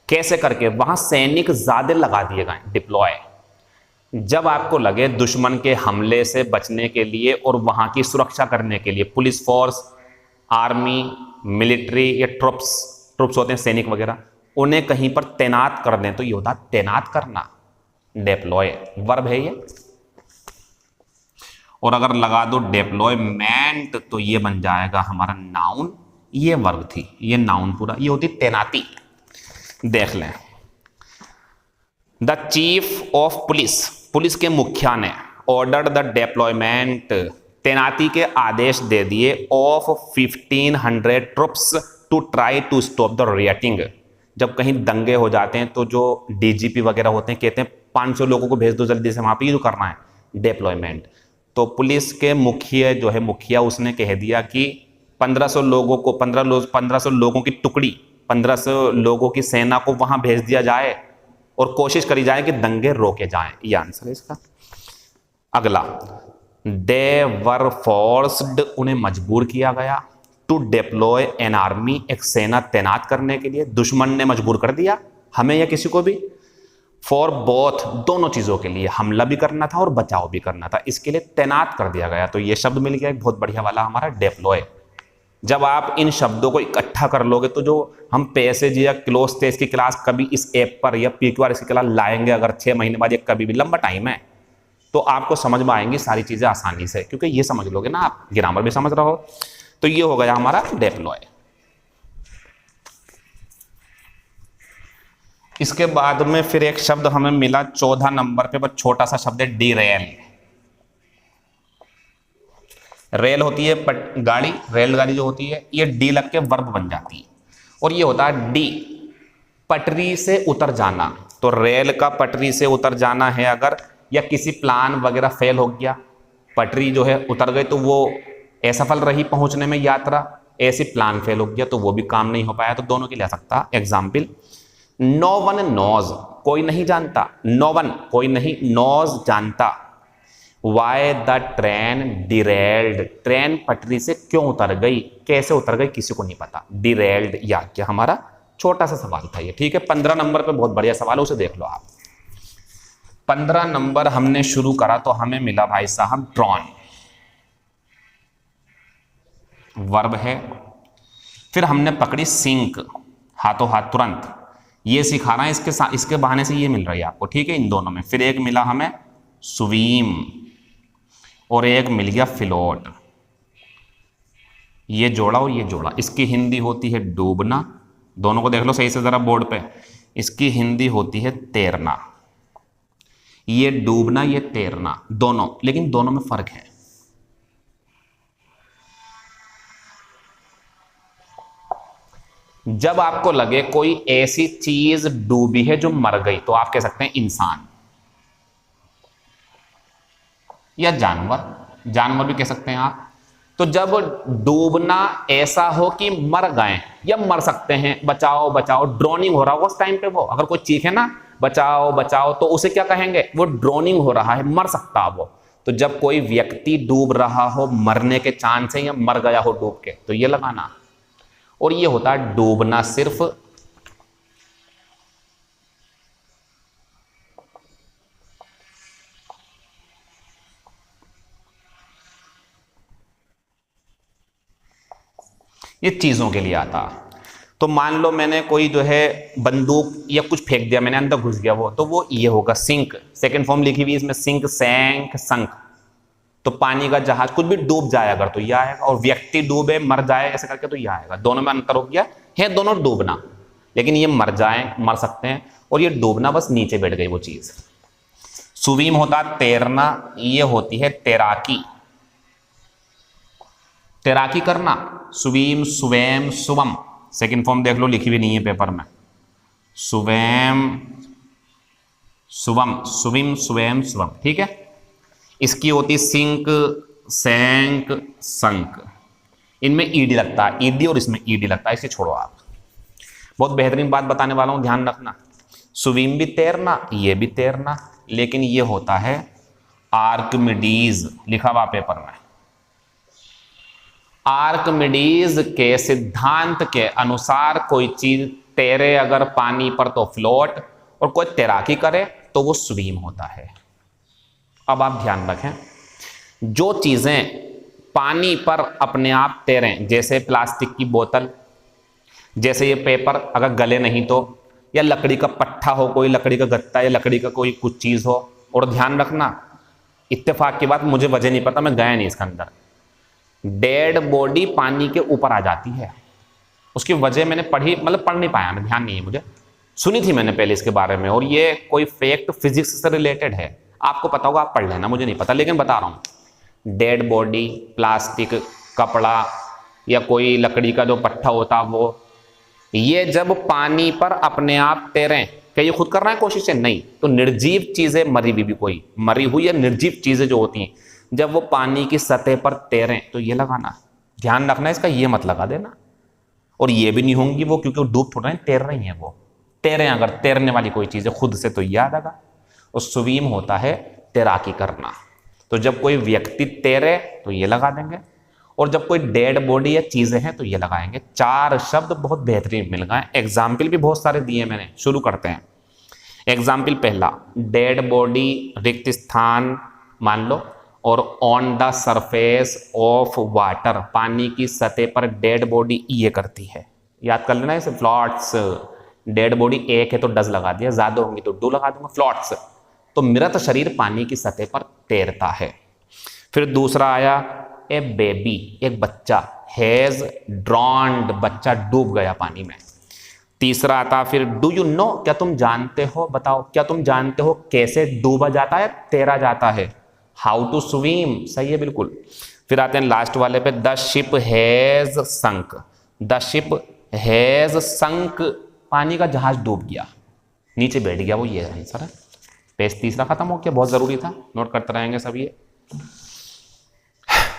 कैसे करके? वहां सैनिक ज्यादा लगा दिए गए, डिप्लॉय। जब आपको लगे दुश्मन के हमले से बचने के लिए और वहां की सुरक्षा करने के लिए पुलिस फोर्स, आर्मी, मिलिट्री या ट्रुप्स होते हैं सैनिक वगैरह, उन्हें कहीं पर तैनात कर दें, तो ये होता तैनात करना, डिप्लॉय, वर्ब है ये। और अगर लगा दो डिप्लॉयमेंट, तो ये बन जाएगा हमारा नाउन, ये वर्ब थी, ये नाउन पूरा, ये होती तैनाती। देख लें, the chief of police, police के मुखिया ने ऑर्डर द डिप्लॉयमेंट, तैनाती के आदेश दे दिए, of 1500 troops to try to stop the rioting. जब कहीं दंगे हो जाते हैं तो जो डीजीपी वगैरह होते हैं कहते हैं 500 लोगों को भेज दो जल्दी से, वहां पर जो करना है डिप्लॉयमेंट। तो पुलिस के मुखिया जो है, मुखिया, उसने कह दिया कि 1500 लोगों को, 1500 लोगों की टुकड़ी, 1500 लोगों की सेना को वहां भेज दिया जाए और कोशिश करी जाए कि दंगे रोके जाएं। ये आंसर है इसका। अगला, दे वर फोर्स्ड, उन्हें मजबूर किया गया, टू डिप्लॉय एन आर्मी, एक सेना तैनात करने के लिए। दुश्मन ने मजबूर कर दिया हमें या किसी को भी। फॉर बोथ, दोनों चीजों के लिए, हमला भी करना था और बचाव भी करना था, इसके लिए तैनात कर दिया गया। तो ये शब्द मिल गया एक बहुत बढ़िया वाला हमारा, डिप्लॉय। जब आप इन शब्दों को इकट्ठा कर लोगे तो जो हम पैसेज या क्लोज टेस्ट की क्लास कभी इस ऐप पर या PQR की क्लास लाएंगे, अगर 6 महीने बाद या कभी भी, लंबा टाइम है, तो आपको समझ में आएंगी सारी चीजें आसानी से, क्योंकि ये समझ लोगे ना आप, ग्रामर भी समझ रहे हो। तो ये हो गया हमारा डिप्लॉय। इसके बाद में फिर एक शब्द हमें मिला 14 नंबर पे, बस छोटा सा शब्द है डिरेल। रेल होती है गाड़ी, रेलगाड़ी जो होती है, ये डी लग के वर्ब बन जाती है, और ये होता है डी, पटरी से उतर जाना। तो रेल का पटरी से उतर जाना है अगर, या किसी प्लान वगैरह फेल हो गया, पटरी जो है उतर गई, तो वो असफल रही पहुंचने में यात्रा, ऐसी प्लान फेल हो गया तो वो भी काम नहीं हो पाया, तो दोनों के लिए आ सकता। एग्जाम्पल, नो वन नोज, कोई नहीं जानता, नो वन कोई नहीं, नोज जानता, why the train derailed, train पटरी से क्यों उतर गई, कैसे उतर गई किसी को नहीं पता, डिरेल्ड। या क्या हमारा छोटा सा सवाल था ये, ठीक है। 15 नंबर पे बहुत बढ़िया सवाल है, उसे देख लो आप। 15 नंबर हमने शुरू करा तो हमें मिला भाई साहब ड्रॉन, वर्ब है। फिर हमने पकड़ी सिंक, हाथों हाथ तुरंत, ये सिखा रहा है, इसके बहाने से ये मिल रही है आपको, ठीक है, इन दोनों में। फिर एक मिला हमें स्वीम, और एक मिल गया फ्लोट, ये जोड़ा और ये जोड़ा। इसकी हिंदी होती है डूबना, दोनों को देख लो सही से जरा बोर्ड पे, इसकी हिंदी होती है तैरना। ये डूबना, ये तैरना, दोनों, लेकिन दोनों में फर्क है। जब आपको लगे कोई ऐसी चीज डूबी है जो मर गई, तो आप कह सकते हैं इंसान या जानवर, जानवर भी कह सकते हैं आप। तो जब डूबना ऐसा हो कि मर गए या मर सकते हैं, बचाओ बचाओ ड्रोनिंग हो रहा हो उस टाइम पे, वो अगर कोई चीखे ना बचाओ बचाओ तो उसे क्या कहेंगे, वो ड्रोनिंग हो रहा है, मर सकता है वो। तो जब कोई व्यक्ति डूब रहा हो, मरने के चांस है या मर गया हो डूब के, तो ये लगाना। और ये होता है डूबना सिर्फ ये चीजों के लिए आता। तो मान लो मैंने कोई जो है बंदूक या कुछ फेंक दिया, मैंने अंदर घुस गया वो, तो वो ये होगा सिंक। सेकंड फॉर्म लिखी हुई इसमें सिंक, सैंक, संक। तो पानी का जहाज कुछ भी डूब जाए अगर तो ये आएगा, और व्यक्ति डूबे मर जाए ऐसे करके तो ये आएगा। दोनों में अंतर हो गया है, दोनों डूबना, लेकिन ये मर जाए मर सकते हैं, और ये डूबना बस नीचे बैठ गई वो चीज। स्विम होता तैरना, ये होती है तैराकी, तैराकी करना। स्विम, स्वयं, सुवम, सेकंड फॉर्म देख लो लिखी हुई नहीं है पेपर में। स्वयं, सुवम, स्विम, स्वयं, सुवम, ठीक है। इसकी होती सिंक, सैंक, संक। इनमें ईडी लगता है, ईडी और इसमें ईडी लगता है, इसे छोड़ो आप। बहुत बेहतरीन बात बताने वाला हूं, ध्यान रखना। स्विम भी तैरना, ये भी तैरना, लेकिन ये होता है आर्किमिडीज, लिखा हुआ पेपर में। आर्किमिडीज के सिद्धांत के अनुसार कोई चीज तैरे अगर पानी पर तो फ्लोट, और कोई तैराकी करे तो वो स्विम होता है। अब आप ध्यान रखें, जो चीजें पानी पर अपने आप तैरें, जैसे प्लास्टिक की बोतल, जैसे ये पेपर अगर गले नहीं तो, या लकड़ी का पट्टा हो, कोई लकड़ी का गत्ता या लकड़ी का कोई कुछ चीज हो। और ध्यान रखना, इत्तेफाक की बात, मुझे वजह नहीं पता, मैं गया नहीं इसके अंदर, डेड बॉडी पानी के ऊपर आ जाती है। उसकी वजह मैंने पढ़ी, मतलब पढ़ नहीं पाया मैं, ध्यान नहीं है मुझे, सुनी थी मैंने पहले इसके बारे में, और ये कोई फैक्ट फिजिक्स से रिलेटेड है, आपको पता होगा आप पढ़ लेना, मुझे नहीं पता, लेकिन बता रहा हूं। डेड बॉडी, प्लास्टिक, कपड़ा या कोई लकड़ी का जो पट्टा होता वो, ये जब पानी पर अपने आप तैरें, क्या ये खुद कर रहा है कोशिश है? नहीं। तो निर्जीव चीजें, मरी हुई भी कोई मरी हुई या निर्जीव चीजें जो होती हैं, जब वो पानी की सतह पर तैरें तो ये लगाना। ध्यान रखना इसका, ये मत लगा देना। और ये भी नहीं होंगी वो, क्योंकि वो डूब थोड़ा तैर रही हैं, वो तैरें अगर तैरने वाली कोई चीज है खुद से तो याद आएगा। और स्विम होता है तैराकी करना। तो जब कोई व्यक्ति तैरे तो ये लगा देंगे, और जब कोई डेड बॉडी या चीजें हैं तो ये लगाएंगे। 4 शब्द बहुत बेहतरीन मिल गए। एग्जाम्पल भी बहुत सारे दिए मैंने, शुरू करते हैं। एग्जाम्पल पहला, डेड बॉडी, रिक्त स्थान मान लो, और on the surface of water, पानी की सतह पर डेड बॉडी ये करती है। याद कर लेना इसे, फ्लॉट्स। डेड बॉडी एक है तो डज लगा दिया, ज्यादा होंगी तो डू लगा दूंगा, फ्लॉट्स। तो मृत शरीर पानी की सतह पर तैरता है। फिर दूसरा आया ए बेबी, एक बच्चा, हैज ड्रॉन्ड, बच्चा डूब गया पानी में। तीसरा आता फिर डू यू नो, क्या तुम जानते हो, बताओ क्या तुम जानते हो कैसे डूबा जाता है, तैरा जाता है। हाउ टू स्विम, सही है बिल्कुल। फिर आते हैं लास्ट वाले पे, the ship has sunk, the ship has sunk, पानी का जहाज डूब गया, नीचे बैठ गया, वो ये आंसर है। पेज तीसरा खत्म हो गया, बहुत जरूरी था, नोट करते रहेंगे सब ये।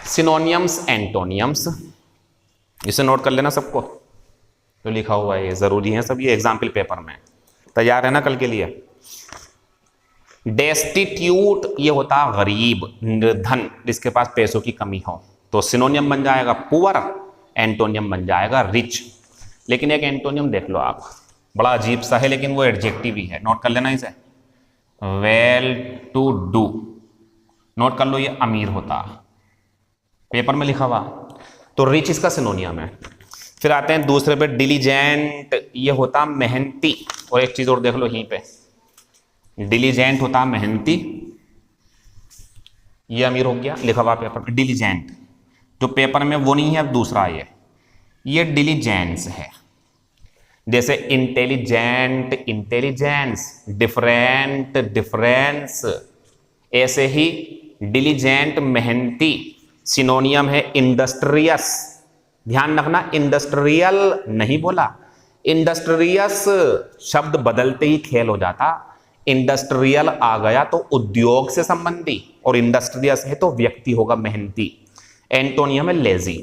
सिनोनियम्स, एंटोनियम्स, इसे नोट कर लेना सबको, तो लिखा हुआ है ये जरूरी है सब, ये एग्जाम्पल पेपर में। तैयार है ना कल के लिए। डेस्टिट्यूट, ये होता है गरीब, निर्धन, जिसके पास पैसों की कमी हो, तो सिनोनियम बन जाएगा पुअर, एंटोनियम बन जाएगा रिच। लेकिन एक एंटोनियम देख लो आप, बड़ा अजीब सा है, लेकिन वो एडजेक्टिव ही है, नोट कर लेना इसे। वेल टू डू, नोट कर लो, ये अमीर होता, पेपर में लिखा हुआ। तो रिच इसका सिनोनियम है। फिर आते हैं दूसरे पे, डिलीजेंट, ये होता मेहनती। और एक चीज और देख लो यहीं पे, डिलीजेंट होता मेहनती, ये अमीर हो गया, लिखा हुआ पेपर में डिलीजेंट। जो पेपर में वो नहीं है, अब दूसरा ये डिलीजेंस है। जैसे इंटेलिजेंट, इंटेलिजेंस, डिफरेंट, डिफरेंस, ऐसे ही डिलीजेंट मेहनती सिनोनियम है इंडस्ट्रियस। ध्यान रखना, इंडस्ट्रियल नहीं बोला, इंडस्ट्रियस शब्द बदलते ही खेल हो जाता। इंडस्ट्रियल आ गया तो उद्योग से संबंधी, और इंडस्ट्रियस है तो व्यक्ति होगा मेहनती। एंटोनियम है लेजी,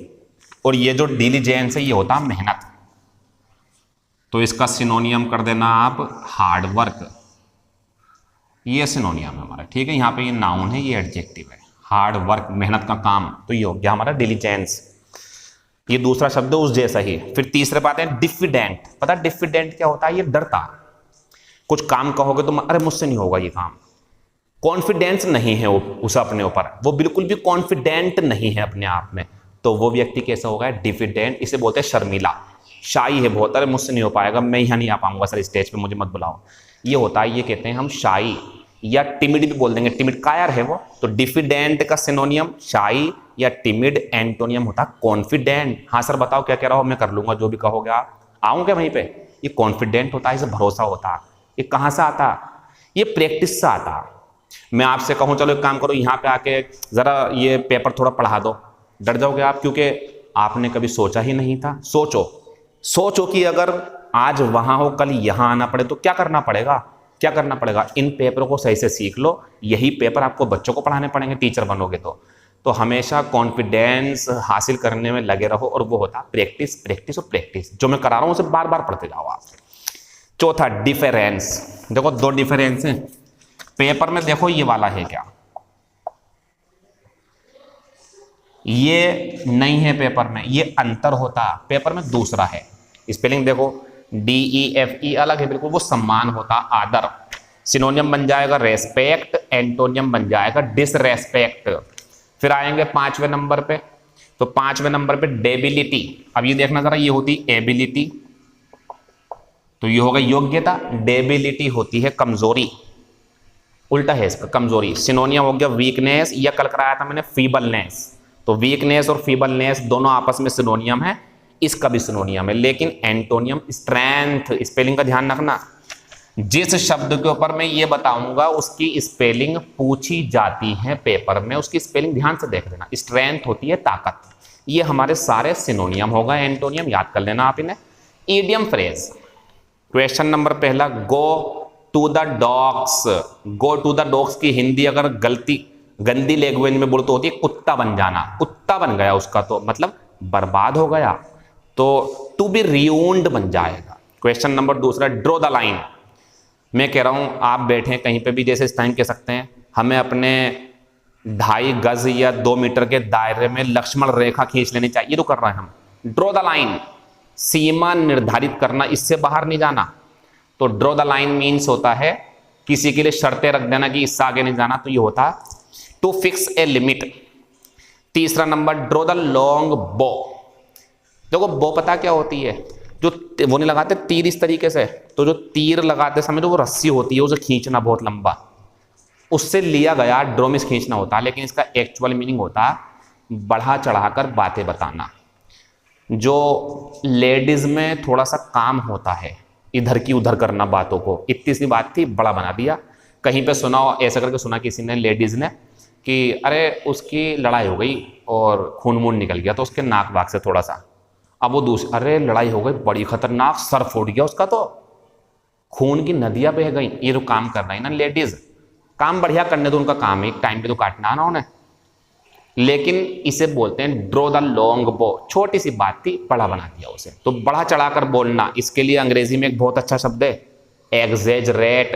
और ये जो डिलीजेंस है ये होता मेहनत। तो इसका सिनोनियम कर देना आप हार्ड वर्क। ये सिनोनियम है हमारा, ठीक है। यहाँ पे ये नाउन है, ये एडजेक्टिव है। हार्ड वर्क, मेहनत का काम, तो ये हो गया हमारा डिलीजेंस। ये दूसरा शब्द उस जैसा ही। फिर तीसरे बात है डिफिडेंट। पता डिफिडेंट क्या होता है? ये डरता। कुछ काम कहोगे तो अरे मुझसे नहीं होगा ये काम। कॉन्फिडेंस नहीं है वो उसे अपने ऊपर, वो बिल्कुल भी कॉन्फिडेंट नहीं है अपने आप में, तो वो व्यक्ति कैसा होगा? डिफिडेंट। इसे बोलते हैं शर्मीला। शाई है बहुत, अरे मुझसे नहीं हो पाएगा, मैं यहाँ नहीं आ पाऊंगा सर स्टेज पे, मुझे मत बुलाओ। ये होता है, ये कहते हैं हम शाई, या टिमिड भी बोल देंगे। टिमिड कायर है वो। तो डिफिडेंट का सिनोनियम शाई या टिमिड। एंटोनियम होता कॉन्फिडेंट। हाँ सर बताओ क्या कह रहा हो, मैं कर लूंगा जो भी कहोगे आप, आऊंगा वहीं पे। ये कॉन्फिडेंट होता है, इसे भरोसा होता है। ये कहाँ से आता? ये प्रैक्टिस से आता। मैं आपसे कहूँ चलो एक काम करो, यहाँ पे आके जरा ये पेपर थोड़ा पढ़ा दो, डर जाओगे आप, क्योंकि आपने कभी सोचा ही नहीं था। सोचो कि अगर आज वहां हो कल यहाँ आना पड़े तो क्या करना पड़ेगा? क्या करना पड़ेगा? इन पेपरों को सही से सीख लो। यही पेपर आपको बच्चों को पढ़ाने पड़ेंगे टीचर बनोगे तो हमेशा कॉन्फिडेंस हासिल करने में लगे रहो, और वो होता प्रैक्टिस, प्रैक्टिस और प्रैक्टिस। जो मैं करा रहा हूं उसे बार बार पढ़ते जाओ आप। चौथा डिफरेंस। देखो दो डिफरेंस हैं पेपर में। देखो ये वाला है क्या? ये नहीं है पेपर में, ये अंतर होता पेपर में दूसरा है। स्पेलिंग देखो, DEFE अलग है बिल्कुल, वो सम्मान होता, आदर। सिनोनियम बन जाएगा रेस्पेक्ट, एंटोनियम बन जाएगा डिसरेस्पेक्ट। फिर आएंगे 5वें नंबर पे, तो 5वें नंबर पे डेबिलिटी। अब ये देखना जरा, ये होती एबिलिटी, तो ये होगा योग्यता। डेबिलिटी होती है कमजोरी, उल्टा है इसका, कमजोरी। सिनोनियम हो गया वीकनेस, या कल कराया था मैंने फीबलनेस। तो वीकनेस और फीबलनेस दोनों आपस में सिनोनियम है, इसका भी सिनोनियम है। लेकिन एंटोनियम स्ट्रेंथ, स्पेलिंग का ध्यान रखना। जिस शब्द के ऊपर मैं ये बताऊंगा उसकी स्पेलिंग पूछी जाती है पेपर में, उसकी स्पेलिंग ध्यान से देख लेना। स्ट्रेंथ होती है ताकत। ये हमारे सारे सिनोनियम होगा, एंटोनियम याद कर लेना आप इन्हें। Idiom phrase. क्वेश्चन नंबर पहला, go to the dogs. Go to the dogs की हिंदी अगर गंदी लैंग्वेज में बोल तो होती है कुत्ता बन जाना। कुत्ता बन गया उसका तो मतलब बर्बाद हो गया, तो टू बी रियून्ड बन जाएगा। क्वेश्चन नंबर दूसरा, ड्रॉ द लाइन। मैं कह रहा हूं आप बैठे कहीं पे भी, जैसे इस टाइम कह सकते हैं हमें अपने 2.5 गज या 2 मीटर के दायरे में लक्ष्मण रेखा खींच लेनी चाहिए, तो कर रहे हैं हम। ड्रॉ द लाइन, सीमा निर्धारित करना, इससे बाहर नहीं जाना। तो ड्रॉ द लाइन मीन्स होता है किसी के लिए शर्तें रख देना कि इससे आगे नहीं जाना, तो ये होता टू फिक्स ए लिमिट। तीसरा नंबर, ड्रॉ द लॉन्ग बो। देखो बो पता क्या होती है? जो वो नहीं लगाते तीर इस तरीके से, तो जो तीर लगाते समय जो वो रस्सी होती है उसे खींचना बहुत लंबा, उससे लिया गया ड्रोमिस खींचना होता है। लेकिन इसका एक्चुअल मीनिंग होता बढ़ा चढ़ाकर बातें बताना। जो लेडीज में थोड़ा सा काम होता है, इधर की उधर करना बातों को, इतनी सी बात थी बड़ा बना दिया। कहीं पे सुना, ऐसा करके सुना किसी ने, लेडीज ने, कि अरे उसकी लड़ाई हो गई और खून वून निकल गया तो उसके नाक वाक से थोड़ा सा। अब वो दूसरी, अरे लड़ाई हो गई बड़ी खतरनाक, सर फूट गया उसका, तो खून की नदियां बह गई। ये जो काम कर रही ना लेडीज, काम बढ़िया करने दो, उनका काम है, एक टाइम पे तो काटना ना उन्हें। लेकिन इसे बोलते हैं ड्रॉ द लॉन्ग बो। छोटी सी बात थी, बड़ा बना दिया उसे, तो बढ़ा चढ़ाकर बोलना। इसके लिए अंग्रेजी में एक बहुत अच्छा शब्द है एग्जेजरेट।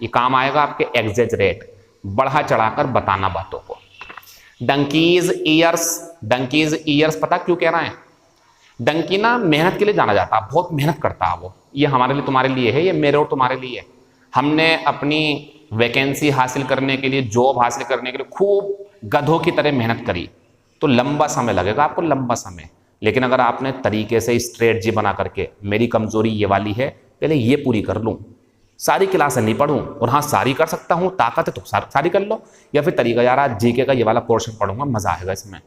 ये काम आएगा आपके, एग्जेजरेट, बढ़ा चढ़ाकर बताना बातों को। Donkeys years. डंकीज ईयर्स पता क्यों कह रहे हैं? डंकी ना मेहनत के लिए जाना जाता है, बहुत मेहनत करता है वो। ये हमारे लिए तुम्हारे लिए है, ये मेरे और तुम्हारे लिए। हमने अपनी वैकेंसी हासिल करने के लिए, जॉब हासिल करने के लिए खूब गधों की तरह मेहनत करी, तो लंबा समय लगेगा आपको, लंबा समय। लेकिन अगर आपने तरीके से स्ट्रेटजी बना करके, मेरी कमजोरी ये वाली है, पहले ये पूरी कर लूँ, सारी क्लासें नहीं पढ़ूँ, और हाँ सारी कर सकता हूँ, ताकत है तो सारी कर लो। या फिर तरीका, यार आज जीके का ये वाला पोर्शन पढ़ूंगा, मजा आएगा इसमें।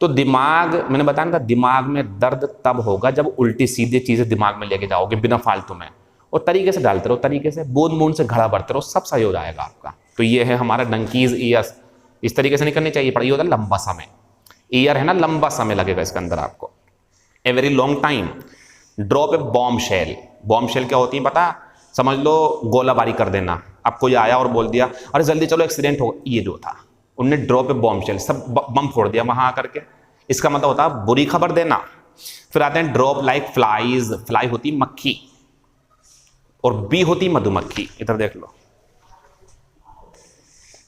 तो दिमाग, मैंने बताया ना, दिमाग में दर्द तब होगा जब उल्टी सीधी चीजें दिमाग में लेके जाओगे बिना फालतू में, और तरीके से डालते रहो, तरीके से बूंद बूंद से घड़ा भरते रहो, सब सही हो जाएगा आपका। तो ये है हमारा डंकीज ईयर्स। इस तरीके से नहीं करनी चाहिए पढ़ाई, होता है लंबा समय। ईयर है ना, लंबा समय लगेगा इसके अंदर आपको, a very long time. Drop a bombshell. Bombshell क्या होती है पता? समझ लो गोलाबारी कर देना। अब कोई आया और बोल दिया अरे जल्दी चलो एक्सीडेंट हो, ये जो था उनने ड्रॉप ए बॉम्ब शेल, सब बम फोड़ दिया वहां आकर के, इसका मतलब होता है बुरी खबर देना। फिर आते हैं ड्रॉप लाइक फ्लाइज, फ्लाई होती मक्खी और बी होती मधुमक्खी। इधर देख लो,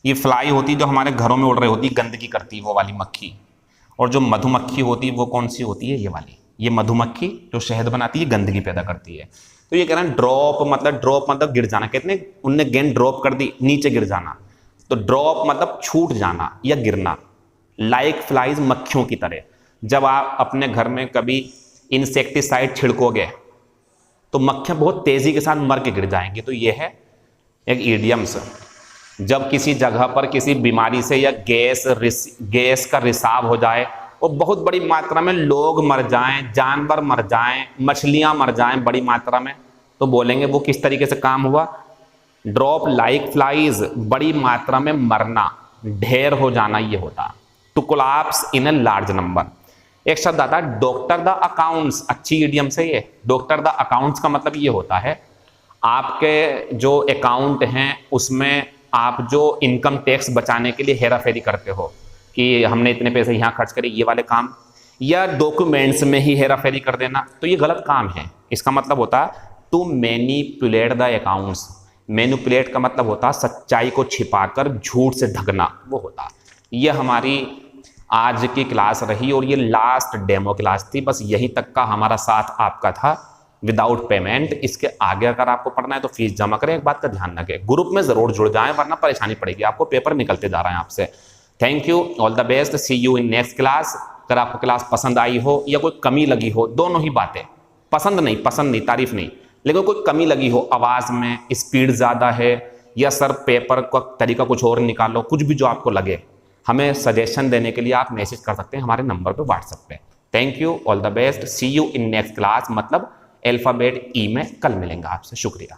ये फ्लाई होती जो हमारे घरों में उड़ रही होती, गंदगी करती वो वाली मक्खी, और जो मधुमक्खी होती वो कौन सी होती है? ये वाली, ये मधुमक्खी जो शहद बनाती है, गंदगी पैदा करती है। तो ये कह रहे हैं ड्रॉप मतलब गिर जाना, कहते हैं उनने गेंद ड्रॉप कर दी, नीचे गिर जाना, तो ड्रॉप मतलब छूट जाना या गिरना। लाइक फ्लाइज मक्खियों की तरह, जब आप अपने घर में कभी इंसेक्टिसाइड छिड़कोगे तो मक्खियां बहुत तेजी के साथ मर के गिर जाएंगी। तो ये है एक ईडियम्स, जब किसी जगह पर किसी बीमारी से या गैस का रिसाव हो जाए और बहुत बड़ी मात्रा में लोग मर जाएं, जानवर मर जाएं, मछलियां मर जाएं बड़ी मात्रा में, तो बोलेंगे वो किस तरीके से काम हुआ? ड्रॉप लाइक फ्लाइज, बड़ी मात्रा में मरना, ढेर हो जाना ये होता। To collapse in a large number. एक शब्द आता है डॉक्टर द अकाउंट्स, अच्छी ईडियम से ये। डॉक्टर द अकाउंट्स का मतलब ये होता है आपके जो अकाउंट हैं उसमें आप जो इनकम टैक्स बचाने के लिए हेरा फेरी करते हो कि हमने इतने पैसे यहाँ खर्च करे, ये वाले काम, या डॉक्यूमेंट्स में ही हेरा फेरी कर देना, तो ये गलत काम है। इसका मतलब होता है to manipulate the accounts. Manipulate का मतलब होता है सच्चाई को छिपाकर झूठ से ढकना, वो होता। ये हमारी आज की क्लास रही और ये लास्ट डेमो क्लास थी, बस यहीं तक का हमारा साथ आपका था विदाउट पेमेंट। इसके आगे अगर आपको पढ़ना है तो फीस जमा करें। एक बात का ध्यान रखें, ग्रुप में जरूर जुड़ जाएं वरना परेशानी पड़ेगी आपको, पेपर निकलते जा रहे हैं आपसे। Thank you, all the best, see you in next class. अगर आपको क्लास पसंद आई हो या कोई कमी लगी हो, दोनों ही बातें, पसंद नहीं तारीफ नहीं, लेकिन कोई कमी लगी हो, आवाज़ में स्पीड ज़्यादा है या सर पेपर का तरीका कुछ और निकालो, कुछ भी जो आपको लगे, हमें सजेशन देने के लिए आप मैसेज कर सकते हैं हमारे नंबर पे व्हाट्सएप पे। Thank you, all the best, see you in next class, मतलब अल्फ़ाबेट ई में कल मिलेंगे आपसे। शुक्रिया।